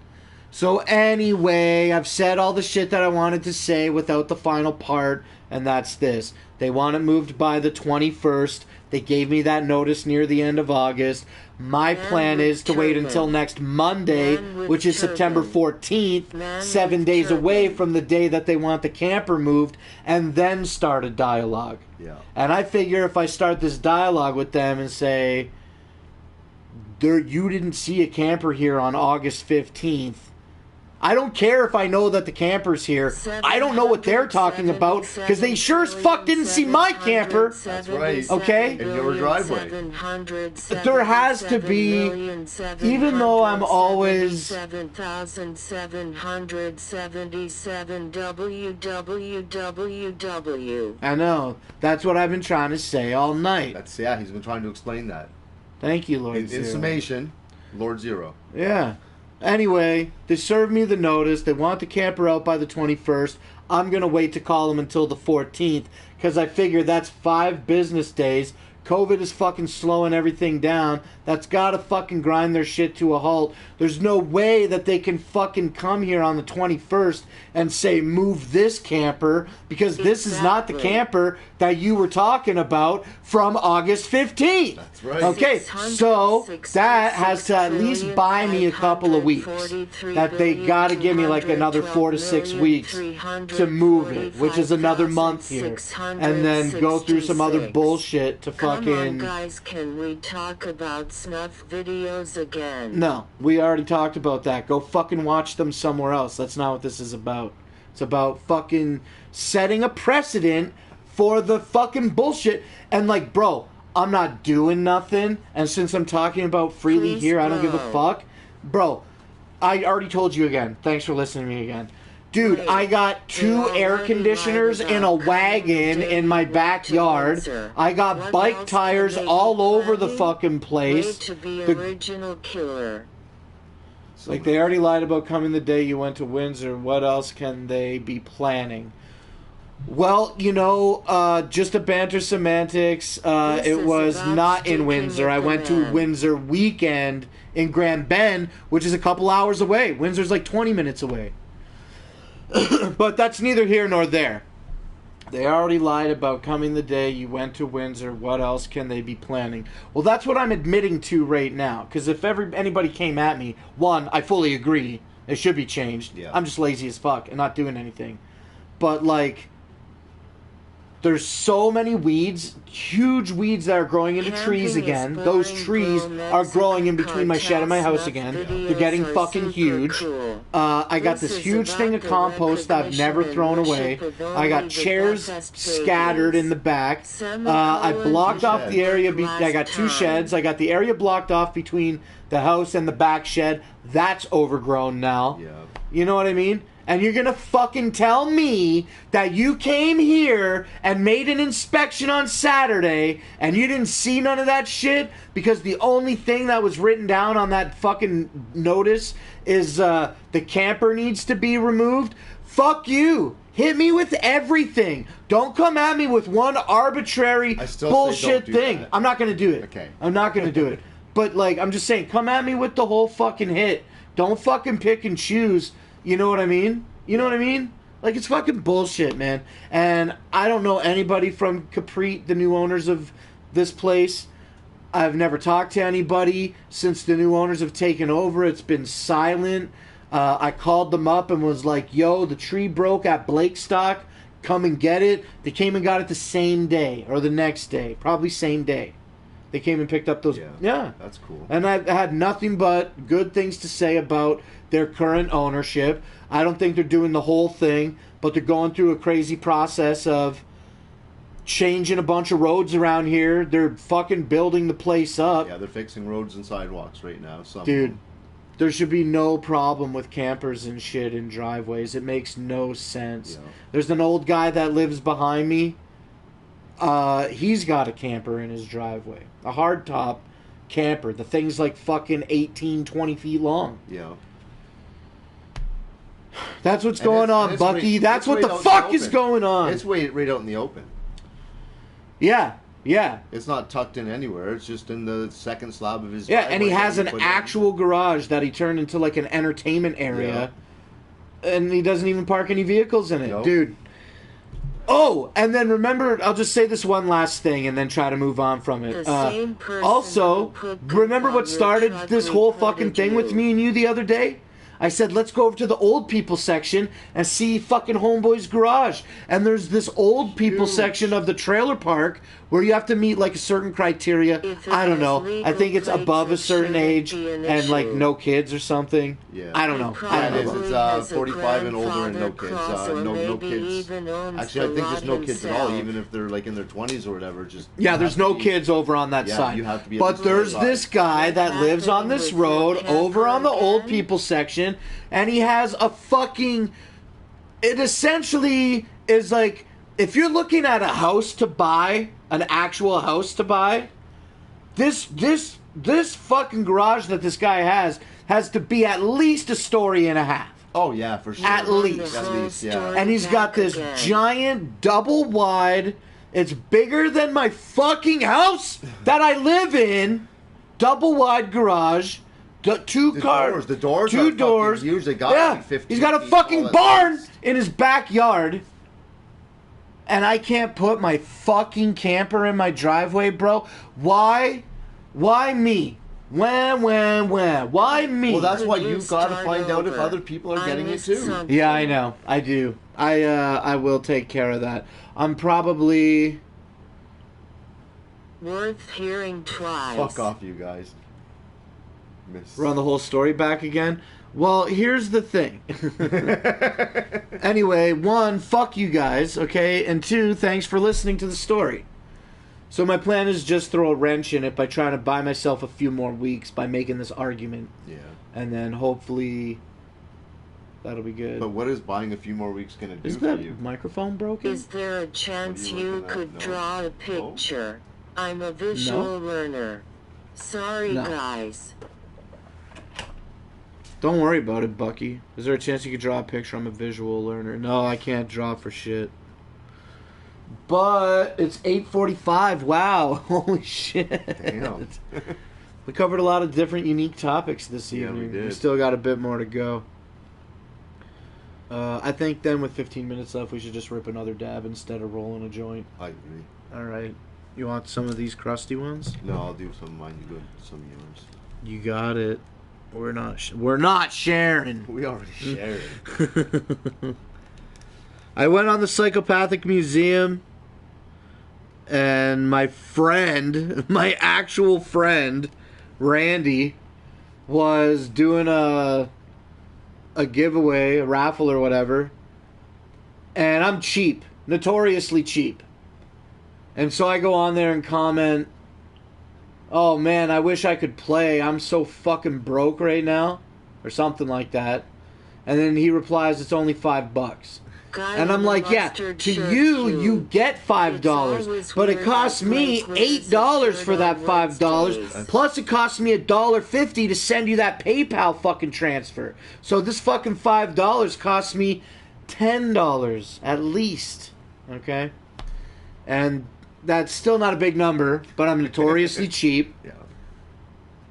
So anyway, I've said all the shit that I wanted to say without the final part, and that's this. They want it moved by the 21st. They gave me that notice near the end of August. My plan is to wait until next Monday, which is September 14th, 7 days away from the day that they want the camper moved, and then start a dialogue. Yeah. And I figure if I start this dialogue with them and say, you didn't see a camper here on August 15th, I don't care if I know that the camper's here. I don't know what they're talking about because they sure as fuck didn't see my camper. That's right. Okay? In your driveway. There has to be, even though I'm always... 7,777 www. I know. That's what I've been trying to say all night. He's been trying to explain that. Thank you, Lord In Zero. summation, Lord Zero. Yeah. Anyway, they served me the notice. They want the camper out by the 21st. I'm going to wait to call them until the 14th because I figure that's 5 business days. COVID is fucking slowing everything down. That's got to fucking grind their shit to a halt. There's no way that they can fucking come here on the 21st and say, move this camper, because this is not the camper that you were talking about from August 15th. That's right. Okay, so that has to at least buy me a couple of weeks. That they got to give me like another 4 to 6 weeks to move it, which is another month here. And then go through some other bullshit to fucking... Come on, guys, can we talk about snuff videos again? No, we already talked about that. Go fucking watch them somewhere else. That's not what this is about. It's about fucking setting a precedent for the fucking bullshit. And like, bro, I'm not doing nothing. And since I'm talking about freely Please, here, I don't give a bro. fuck. Bro, I already told you again. Thanks for listening to me again. Dude, I got 2 air conditioners in a wagon in my backyard. I got bike tires all over the fucking place. To be The- original killer. Like, they already lied about coming the day you went to Windsor. What else can they be planning? Well, you know, just to banter semantics, it was not in Windsor. I went to Windsor weekend in Grand Bend, which is a couple hours away. Windsor's like 20 minutes away. But that's neither here nor there. They already lied about coming the day you went to Windsor. What else can they be planning? Well, that's what I'm admitting to right now. Because if anybody came at me, one, I fully agree. It should be changed. Yeah. I'm just lazy as fuck and not doing anything. But, like, there's so many weeds, huge weeds that are growing into trees again. Those trees are growing in between my shed and my house again. They're getting fucking huge. I got this huge thing of compost that I've never thrown away. I got chairs scattered in the back. I blocked off the area. I got 2 sheds. I got the area blocked off between the house and the back shed. That's overgrown now. Yeah. You know what I mean? And you're gonna fucking tell me that you came here and made an inspection on Saturday and you didn't see none of that shit because the only thing that was written down on that fucking notice is the camper needs to be removed? Fuck you! Hit me with everything. Don't come at me with one arbitrary bullshit thing. That. I'm not going to do it. Okay. I'm not going to do it. But, like, I'm just saying, come at me with the whole fucking hit. Don't fucking pick and choose. You know what I mean? You know what I mean? Like, it's fucking bullshit, man. And I don't know anybody from Capri, the new owners of this place. I've never talked to anybody since the new owners have taken over. It's been silent. I called them up and was like, yo, the tree broke at Blakestock. Come and get it. They came and got it the same day or the next day. Probably same day. They came and picked up those. Yeah. That's cool. And I've had nothing but good things to say about their current ownership. I don't think they're doing the whole thing, but they're going through a crazy process of changing a bunch of roads around here. They're fucking building the place up. Yeah, they're fixing roads and sidewalks right now. Dude, there should be no problem with campers and shit in driveways. It makes no sense. Yeah. There's an old guy that lives behind me. He's got a camper in his driveway. A hardtop camper. The thing's like fucking 18, 20 feet long. Yeah. That's what's going on, Bucky. That's what the fuck is going on. It's right out in the open. Yeah. Yeah. It's not tucked in anywhere. It's just in the second slab of his and he has an actual garage that he turned into like an entertainment area. Yeah. And he doesn't even park any vehicles in it. Nope. Dude. Oh, and then remember, I'll just say this one last thing and then try to move on from it. Also, remember what started this whole fucking thing with me and you the other day? I said, let's go over to the old people section and see fucking Homeboy's garage. And there's this old people section of the trailer park where you have to meet like a certain criteria. I don't know. I think it's above a certain age and like no kids or something. Yeah. I don't know. It's 45 and older and no kids. No kids. Actually, I think there's no kids at all, even if they're like in their 20s or whatever. Just there's no kids over on that side. You have to be. But there's this guy that lives on this road over on the old people section, and he has a fucking. It essentially is like if you're looking at a house to buy, an actual house to buy, this fucking garage that this guy has to be at least a story and a half. Oh yeah, for sure. At least, yeah. And he's got this giant double wide. It's bigger than my fucking house that I live in. Double wide garage. Two doors are huge. They gotta be 15 He's got a fucking barn in his backyard. And I can't put my fucking camper in my driveway, bro. Why? Why me? When? Why me? Well, that's why you gotta find out if other people are getting it too. Yeah, I know. I do. I will take care of that. I'm probably worth hearing twice. Fuck off, you guys. Run the whole story back again. Well, here's the thing. Anyway, one, fuck you guys, okay? And two, thanks for listening to the story. So my plan is just throw a wrench in it by trying to buy myself a few more weeks by making this argument. Yeah. And then hopefully that'll be good. But what is buying a few more weeks going to do for you? Is that microphone broken? Is there a chance you could draw a picture? No? I'm a visual learner. Sorry, guys. Don't worry about it, Bucky. Is there a chance you could draw a picture? I'm a visual learner. No, I can't draw for shit. But it's 8:45. Wow. Holy shit. Damn. We covered a lot of different unique topics this evening. We did. We still got a bit more to go. I think then with 15 minutes left, we should just rip another dab instead of rolling a joint. I agree. All right. You want some of these crusty ones? No, I'll do some of mine. You go some of yours. You got it. We're not sharing. We already shared. I went on the Psychopathic Museum, and my friend, my actual friend, Randy, was doing a giveaway, a raffle or whatever. And I'm cheap, notoriously cheap. And so I go on there and comment, "Oh man, I wish I could play. I'm so fucking broke right now," or something like that. And then he replies, "It's only $5." And I'm like, yeah, to you get $5, but it costs me $8 for that $5, plus it costs me $1.50 to send you that PayPal fucking transfer. So this fucking $5 costs me $10 at least. Okay? And that's still not a big number, but I'm notoriously cheap. Yeah.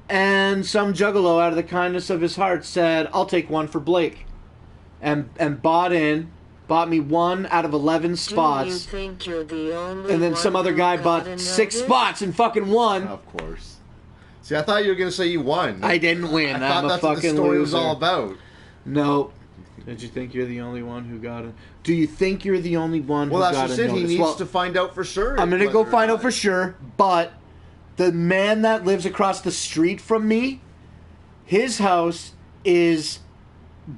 And some juggalo, out of the kindness of his heart, said, I'll take one for Blake. And bought me 1 out of 11 spots. Do you think you're the only And then one some other who guy got bought a 6 notice? spots and fucking won. Of course. See, I thought you were going to say you won. I didn't win. I thought I'm a that's what the fucking story loser. was all about. No. Did you think you're the only one who got it? Do you think you're the only one Well, who that's got just a it. notice? He needs to find out for sure. I'm gonna go whether or find out not. for sure, but the man that lives across the street from me, his house is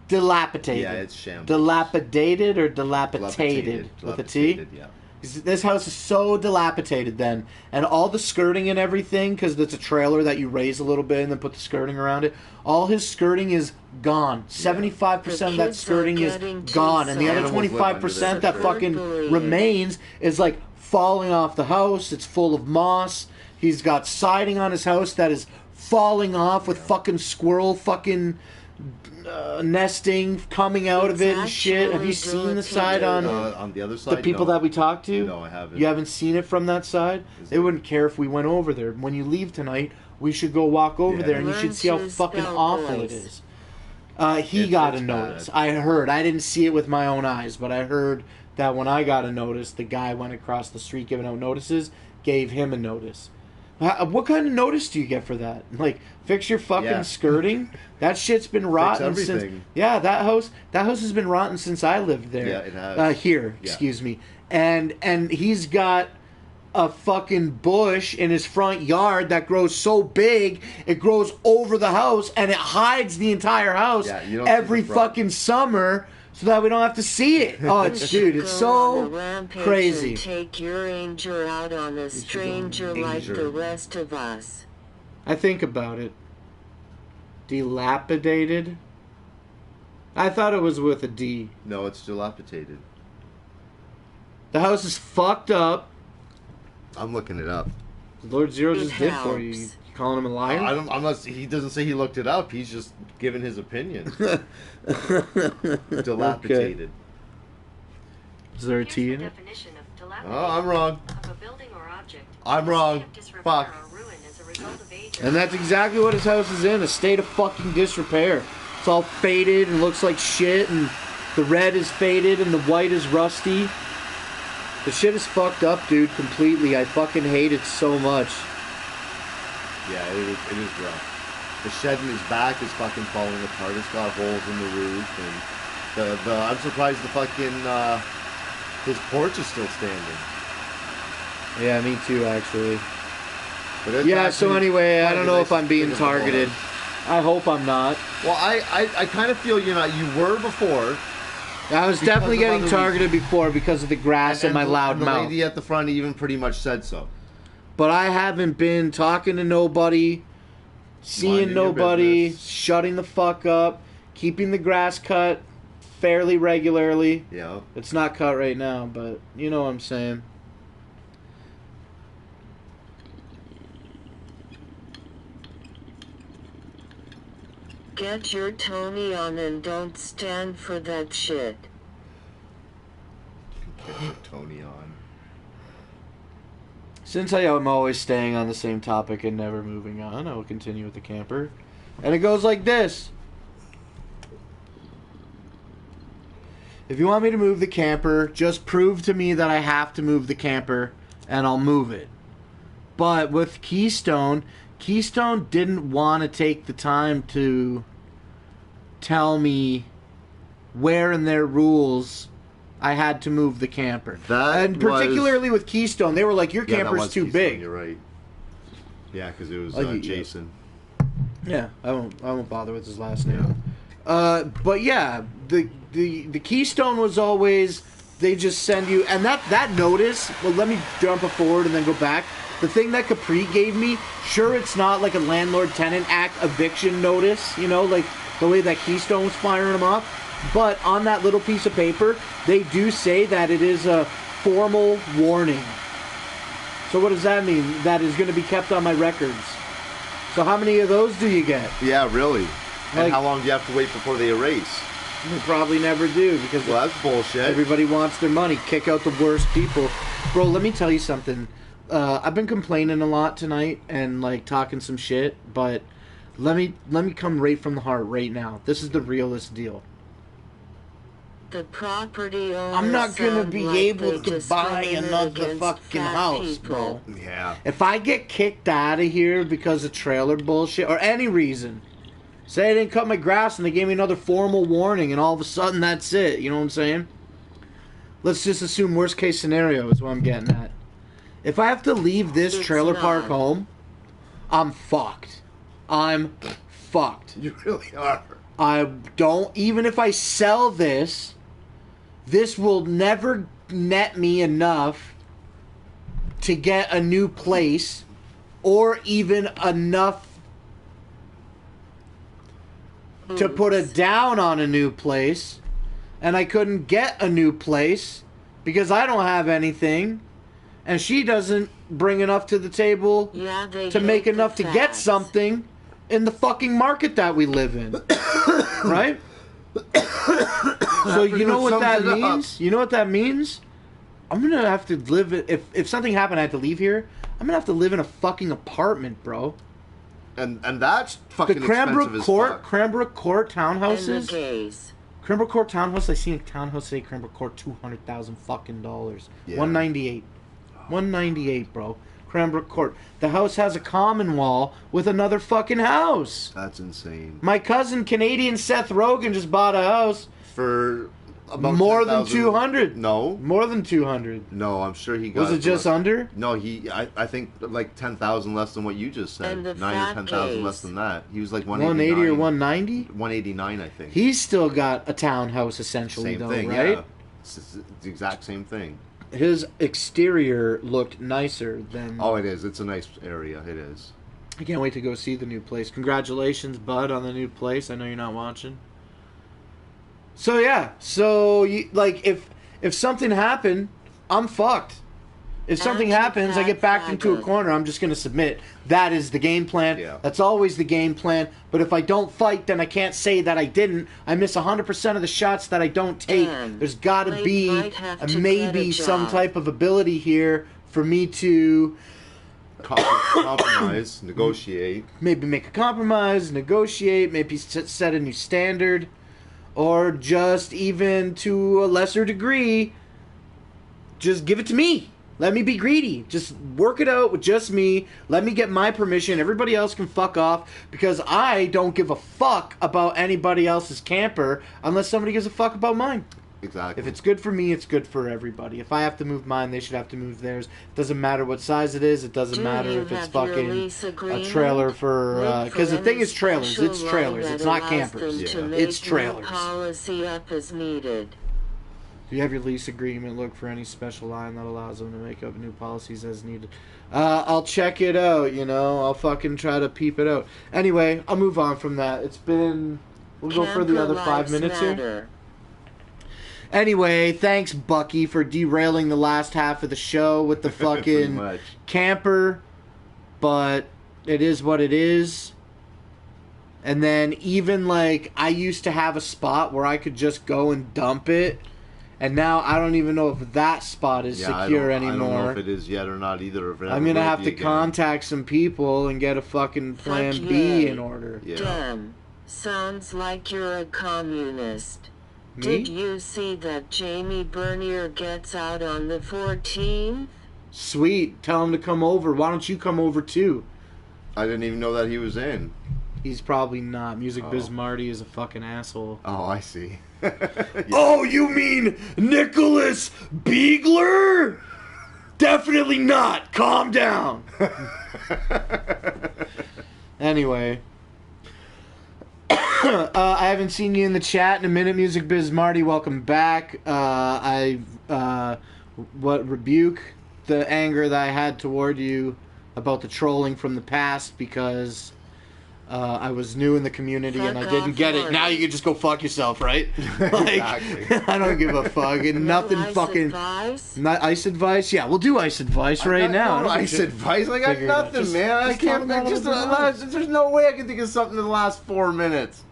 dilapidated. Yeah, it's shambles. Dilapidated or dilapidated with a T? Dilapidated, yeah. This house is so dilapidated then. And all the skirting and everything, because it's a trailer that you raise a little bit and then put the skirting around it, all his skirting is gone. 75% of that kids are skirting is getting too gone. And the other soft. 25% that It's fucking bullying. remains is like falling off the house. It's full of moss. He's got siding on his house that is falling off with fucking squirrel fucking nesting coming out of it and shit. Have you seen the side on the other side? the people no. that we talked to? No, I haven't. You haven't seen it from that side? They wouldn't care if we went over there. When you leave tonight, we should go walk over Yeah. there and you should see how Learn to fucking spell awful boys. it is. He got a it's notice. bad. I heard. I didn't see it with my own eyes, but I heard that when I got a notice, the guy went across the street giving out notices, gave him a notice. What kind of notice do you get for that? Like, fix your fucking Yeah. skirting? That shit's been rotten since... everything. Yeah, that house has been rotten since I lived there. Yeah, it has. Here, Yeah. excuse me. And he's got a fucking bush in his front yard that grows so big, it grows over the house, and it hides the entire house Yeah, you don't see every the front. fucking summer so that we don't have to see it. Oh, it's, dude, it's Go on a so rampage crazy. And take your anger out on a stranger like Anger. the rest of us. I think about it. Dilapidated? I thought it was with a D. No, it's dilapidated. The house is fucked up. I'm looking it up. Lord Zero It just did for you. helps. You calling him a liar? I'm not. He doesn't say he looked it up. He's just giving his opinion. Dilapidated. Is there a Here's T the in it? definition of dilapidated Oh, I'm wrong. of a building or object. I'm in a wrong. state of disrepair Fuck. or ruin as a result of age or And that's exactly what his house is in, a state of fucking disrepair. It's all faded and looks like shit, and the red is faded and the white is rusty. The shit is fucked up, dude, completely. I fucking hate it so much. Yeah, it is rough. The shed in his back is fucking falling apart. It's got holes in the roof, and the I'm surprised the fucking his porch is still standing. Yeah, me too, actually. But it's Yeah, so actually anyway, I quite don't a know nice if I'm being bit of a hole. targeted. I hope I'm not. Well, I kind of feel you were before. I was Because definitely of getting other targeted before because of the grass and my loud the mouth. lady at the front even pretty much said so. But I haven't been talking to nobody, seeing Minding your nobody, business. shutting the fuck up, keeping the grass cut fairly regularly. Yeah. It's not cut right now, but you know what I'm saying. Get your Tony on and don't stand for that shit. Get your Tony on. Since I am always staying on the same topic and never moving on, I will continue with the camper. And it goes like this. If you want me to move the camper, just prove to me that I have to move the camper, and I'll move it. But with Keystone didn't want to take the time to tell me where in their rules I had to move the camper. And particularly with Keystone, they were like, your Yeah, that camper's was too Keystone, big. You're right. Yeah, because it was Yeah. Jason. Yeah, I won't bother with his last name. But yeah, the Keystone was always, they just send you, and that notice, well, let me jump forward and then go back. The thing that Capri gave me, sure, it's not like a landlord-tenant act eviction notice, you know, like the way that Keystone was firing them off. But on that little piece of paper, they do say that it is a formal warning. So what does that mean? That is going to be kept on my records. So how many of those do you get? Yeah, really. And Like- how long do you have to wait before they erase? They probably never do because Well, that's bullshit. everybody wants their money. Kick out the worst people. Bro, let me tell you something. I've been complaining a lot tonight and like talking some shit, but let me come right from the heart right now. This is the realest deal. The property owner I'm not gonna sound be like able they to buy discriminate another against fucking fat house, people. bro. Yeah. If I get kicked out of here because of trailer bullshit or any reason, say I didn't cut my grass and they gave me another formal warning and all of a sudden that's it, you know what I'm saying? Let's just assume worst case scenario is what I'm getting at. If I have to leave this It's trailer park not. home, I'm fucked. I'm fucked. You really are. I don't, even if I sell this will never net me enough to get a new place or even enough to put a down on a new place. And I couldn't get a new place because I don't have anything. And she doesn't bring enough to the table Yeah, they to make hate the enough to get facts. something in the fucking market that we live in. Right? So you know what that sums it up. means? You know what that means? I'm gonna have to live if something happened I had to leave here, I'm gonna have to live in a fucking apartment, bro. And that's The fucking expensive as fuck. Cranbrook Court And the townhouses. gays. Cranbrook Court townhouse. I seen a townhouse today. Cranbrook Court, $200,000 fucking dollars. Yeah. 198. 198, bro. Cranbrook Court. The house has a common wall with another fucking house. That's insane. My cousin, Canadian Seth Rogen, just bought a house. For about More than 10,000 200. No. More than 200. No, I'm sure he got Was it just for- under? No, I think like 10,000 less than what you just said. And the 9 or fat 10,000 less gays. than that. He was like 180 or 189. 190? 189, I think. He's still got a townhouse essentially, Same though, thing, right? yeah. It's the exact same thing. His exterior looked nicer than. Oh, it is. It's a nice area. It is. I can't wait to go see the new place. Congratulations, bud, on the new place. I know you're not watching. So yeah, like if something happened, I'm fucked. If something happens, I get backed into a corner. I'm just gonna submit. That is the game plan. Yeah. That's always the game plan. But if I don't fight, then I can't say that I didn't. I miss 100% of the shots that I don't take. Dan, There's got to Blake be might have to maybe get a some job. type of ability here for me to Compromise, negotiate. maybe make a compromise, negotiate, maybe set a new standard, or just even to a lesser degree, just give it to me. Let me be greedy. Just work it out with just me. Let me get my permission. Everybody else can fuck off because I don't give a fuck about anybody else's camper unless somebody gives a fuck about mine. Exactly. If it's good for me, it's good for everybody. If I have to move mine, they should have to move theirs. Doesn't matter what size it is. It doesn't Do matter you if it's have your fucking lease a agreement? trailer for... Look Because the for thing any is trailers. special It's law trailers. that It's not allows campers. them to Yeah. make It's new trailers. policy up as needed. Do you have your lease agreement? Look for any special line that allows them to make up new policies as needed. I'll check it out, you know. I'll fucking try to peep it out. Anyway, I'll move on from that. It's been... We'll go for the Camper other 5 lives minutes here. matter. Anyway, thanks, Bucky, for derailing the last half of the show with the Pretty fucking much. camper. But it is what it is. And then even, like, I used to have a spot where I could just go and dump it. And now I don't even know if that spot is secure anymore. I don't know if it is yet or not either. If it I'm ever gonna will have be to again. contact some people and get a fucking plan Fuck B yeah. in order. Yeah. Damn. Sounds like you're a communist. Me? Did you see that Jamie Bernier gets out on the 14th? Sweet. Tell him to come over. Why don't you come over too? I didn't even know that he was in. He's probably not. Music Oh. Biz Marty is a fucking asshole. Oh, I see. Oh, you mean Nicholas Beegler? Definitely not. Calm down. Anyway. I haven't seen you in the chat in a minute, Music Biz Marty. Welcome back. Rebuke the anger that I had toward you about the trolling from the past because I was new in the community and I Fuck didn't off, get it. Marty. Now you can just go fuck yourself, right? Exactly. I don't give a fuck. And nothing Ice fucking... advice? Not ice advice? Yeah, we'll do ice advice right now. No ice advice. I got Figure it out. nothing, Just- man. I just can't. talk about Just it. there's no way I can think of something in the last 4 minutes.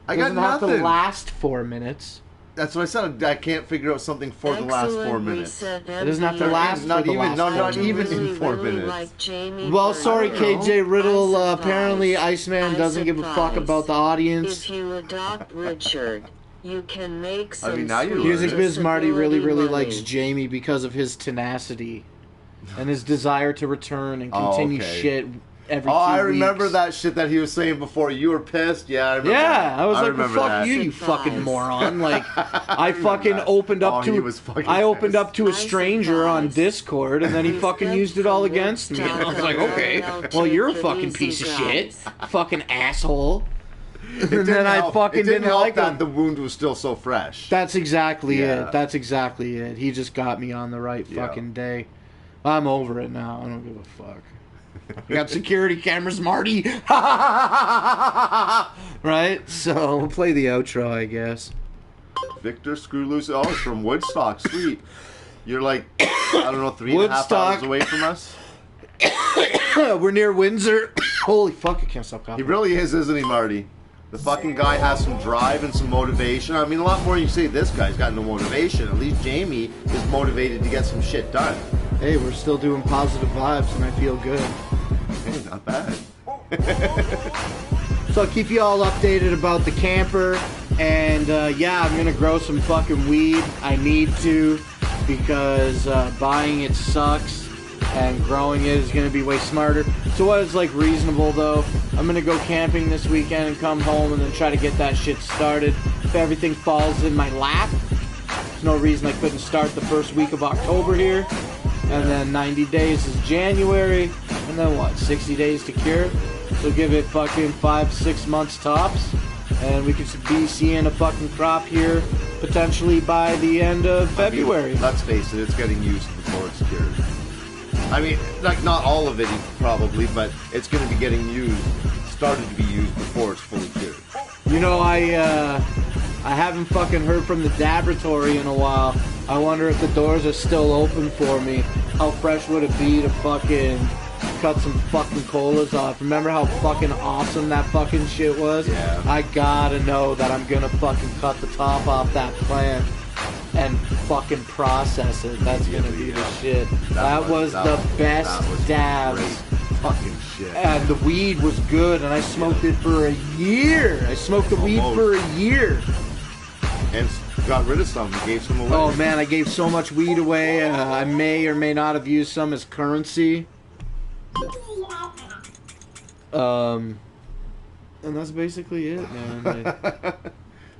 I got Doesn't have nothing. to last 4 minutes. That's what I said. I can't figure out something for the last 4 minutes. It doesn't have to last Not for the even- last no, 4 not minutes. even in 4 minutes. Well, sorry, I don't know. KJ Riddle. I Apparently, advise- Iceman I doesn't give a fuck advise about the audience. If you adopt Richard, you can make some mean, now you sweet learn. Music Biz Marty really, disability really money. likes Jamie because of his tenacity and his desire to return and continue okay. shit every 2 I weeks. remember that shit that he was saying before. You were pissed. Yeah, I remember. Yeah, that. I was like, well, remember fuck that. you fucking Advice. moron. Like, I fucking that. opened up Oh, he to was fucking I opened pissed. up to a stranger on Discord, and then he fucking used it all against me. And I was like, okay, well, you're a fucking piece of shit, fucking asshole. And It then I help. fucking It didn't didn't help like that him. the wound was still so fresh. That's exactly Yeah. it. That's exactly it. He just got me on the right Yeah. fucking day. I'm over it now. I don't give a fuck. We got security cameras, Marty. Right? So we'll play the outro, I guess. Victor Screw Loose. Oh, it's from Woodstock. Sweet. You're like, I don't know, 3.5 Woodstock. hours away from us. We're near Windsor. Holy fuck, I can't stop He coughing. really is, isn't he, Marty? The fucking guy has some drive and some motivation. I mean, a lot more you say this guy's got no motivation. At least Jamie is motivated to get some shit done. Hey, we're still doing positive vibes, and I feel good. Hey, not bad. So I'll keep you all updated about the camper. And yeah, I'm going to grow some fucking weed. I need to, because buying it sucks. And growing it is going to be way smarter. So what is like reasonable though? I'm going to go camping this weekend and come home and then try to get that shit started. If everything falls in my lap, there's no reason I couldn't start the first week of October here. And then 90 days is January. And then what, 60 days to cure? So give it fucking 5-6 months tops. And we could be seeing a fucking crop here potentially by the end of February. Let's face it, it's getting used before it's cured. I mean, like, not all of it probably, but it's going to be getting used, started to be used before it's fully cured. You know, I haven't fucking heard from the laboratory in a while. I wonder if the doors are still open for me. How fresh would it be to fucking cut some fucking colas off? Remember how fucking awesome that fucking shit was? Yeah. I gotta know that I'm gonna fucking cut the top off that plant and fucking process it. That's gonna be the shit. That was the best dabs. Great fucking shit. And the weed was good, and I smoked it for a year. I smoked the weed for a year. And got rid of some, gave some away. Oh man, I gave so much weed away. I may or may not have used some as currency. And that's basically it, man.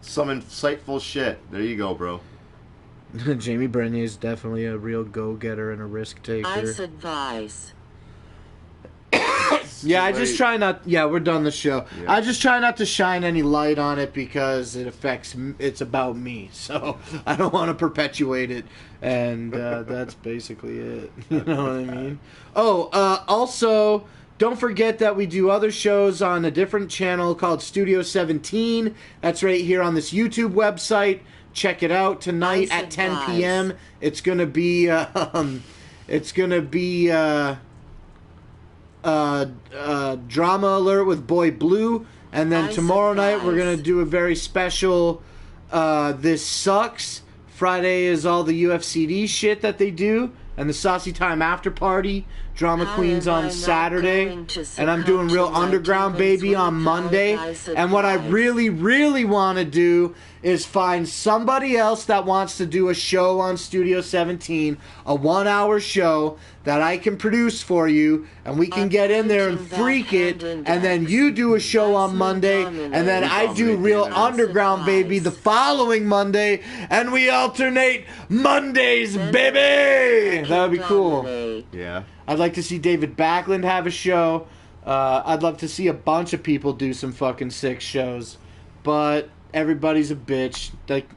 Some insightful shit. There you go, bro. Jamie Brenier is definitely a real go-getter and a risk taker. Ice advice. Yeah, I just try not. Yeah, we're done the show. Yeah. I just try not to shine any light on it because it affects. It's about me, so I don't want to perpetuate it, and that's basically it. You know what I mean? Oh, also, don't forget that we do other shows on a different channel called Studio 17. That's right here on this YouTube website. Check it out tonight Nice at 10 advice. p.m. It's gonna be. Drama Alert with Boy Blue, and then Nice tomorrow night we're advice. gonna do a very special This Sucks. Friday is all the UFCD shit that they do, and the Saucy Time After Party. Drama How Queens am I on not Saturday, going to and I'm doing succumb Real to my Underground demons Baby on without Monday. nice And what I advice? really, really want to do is find somebody else that wants to do a show on Studio 17, a 1-hour show that I can produce for you, and we can I'm get in there and thinking freak that it, hand and then index. you do a show That's on my Monday, dominant. and then I do Dominant Real advice. Underground Baby the following Monday, and we alternate Mondays, Then baby! I That would be can cool. dominate. Yeah. I'd like to see David Backlund have a show. I'd love to see a bunch of people do some fucking sick shows. But everybody's a bitch.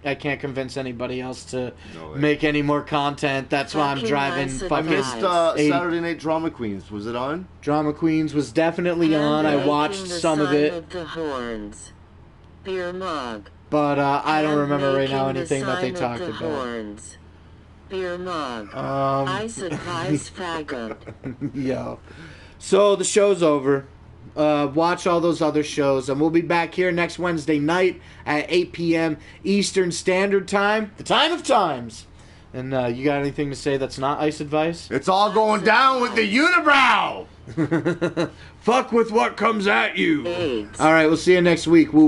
I can't convince anybody else to No way. make any more content. That's why I'm Fucking driving nice I fucking... advice. missed 80. Saturday Night Drama Queens. Was it on? Drama Queens was definitely on. I Hand watched making the some of sign it. Of the horns. Beer mug. But I don't Hand remember right now making the anything that they sign of talked the about. Horns. Beer mug. Ice advice faggot. Yo. So the show's over. Watch all those other shows. And we'll be back here next Wednesday night at 8 p.m. Eastern Standard Time. The time of times. And you got anything to say that's not ice advice? It's all going down with the unibrow! Fuck with what comes at you. AIDS. All right, we'll see you next week.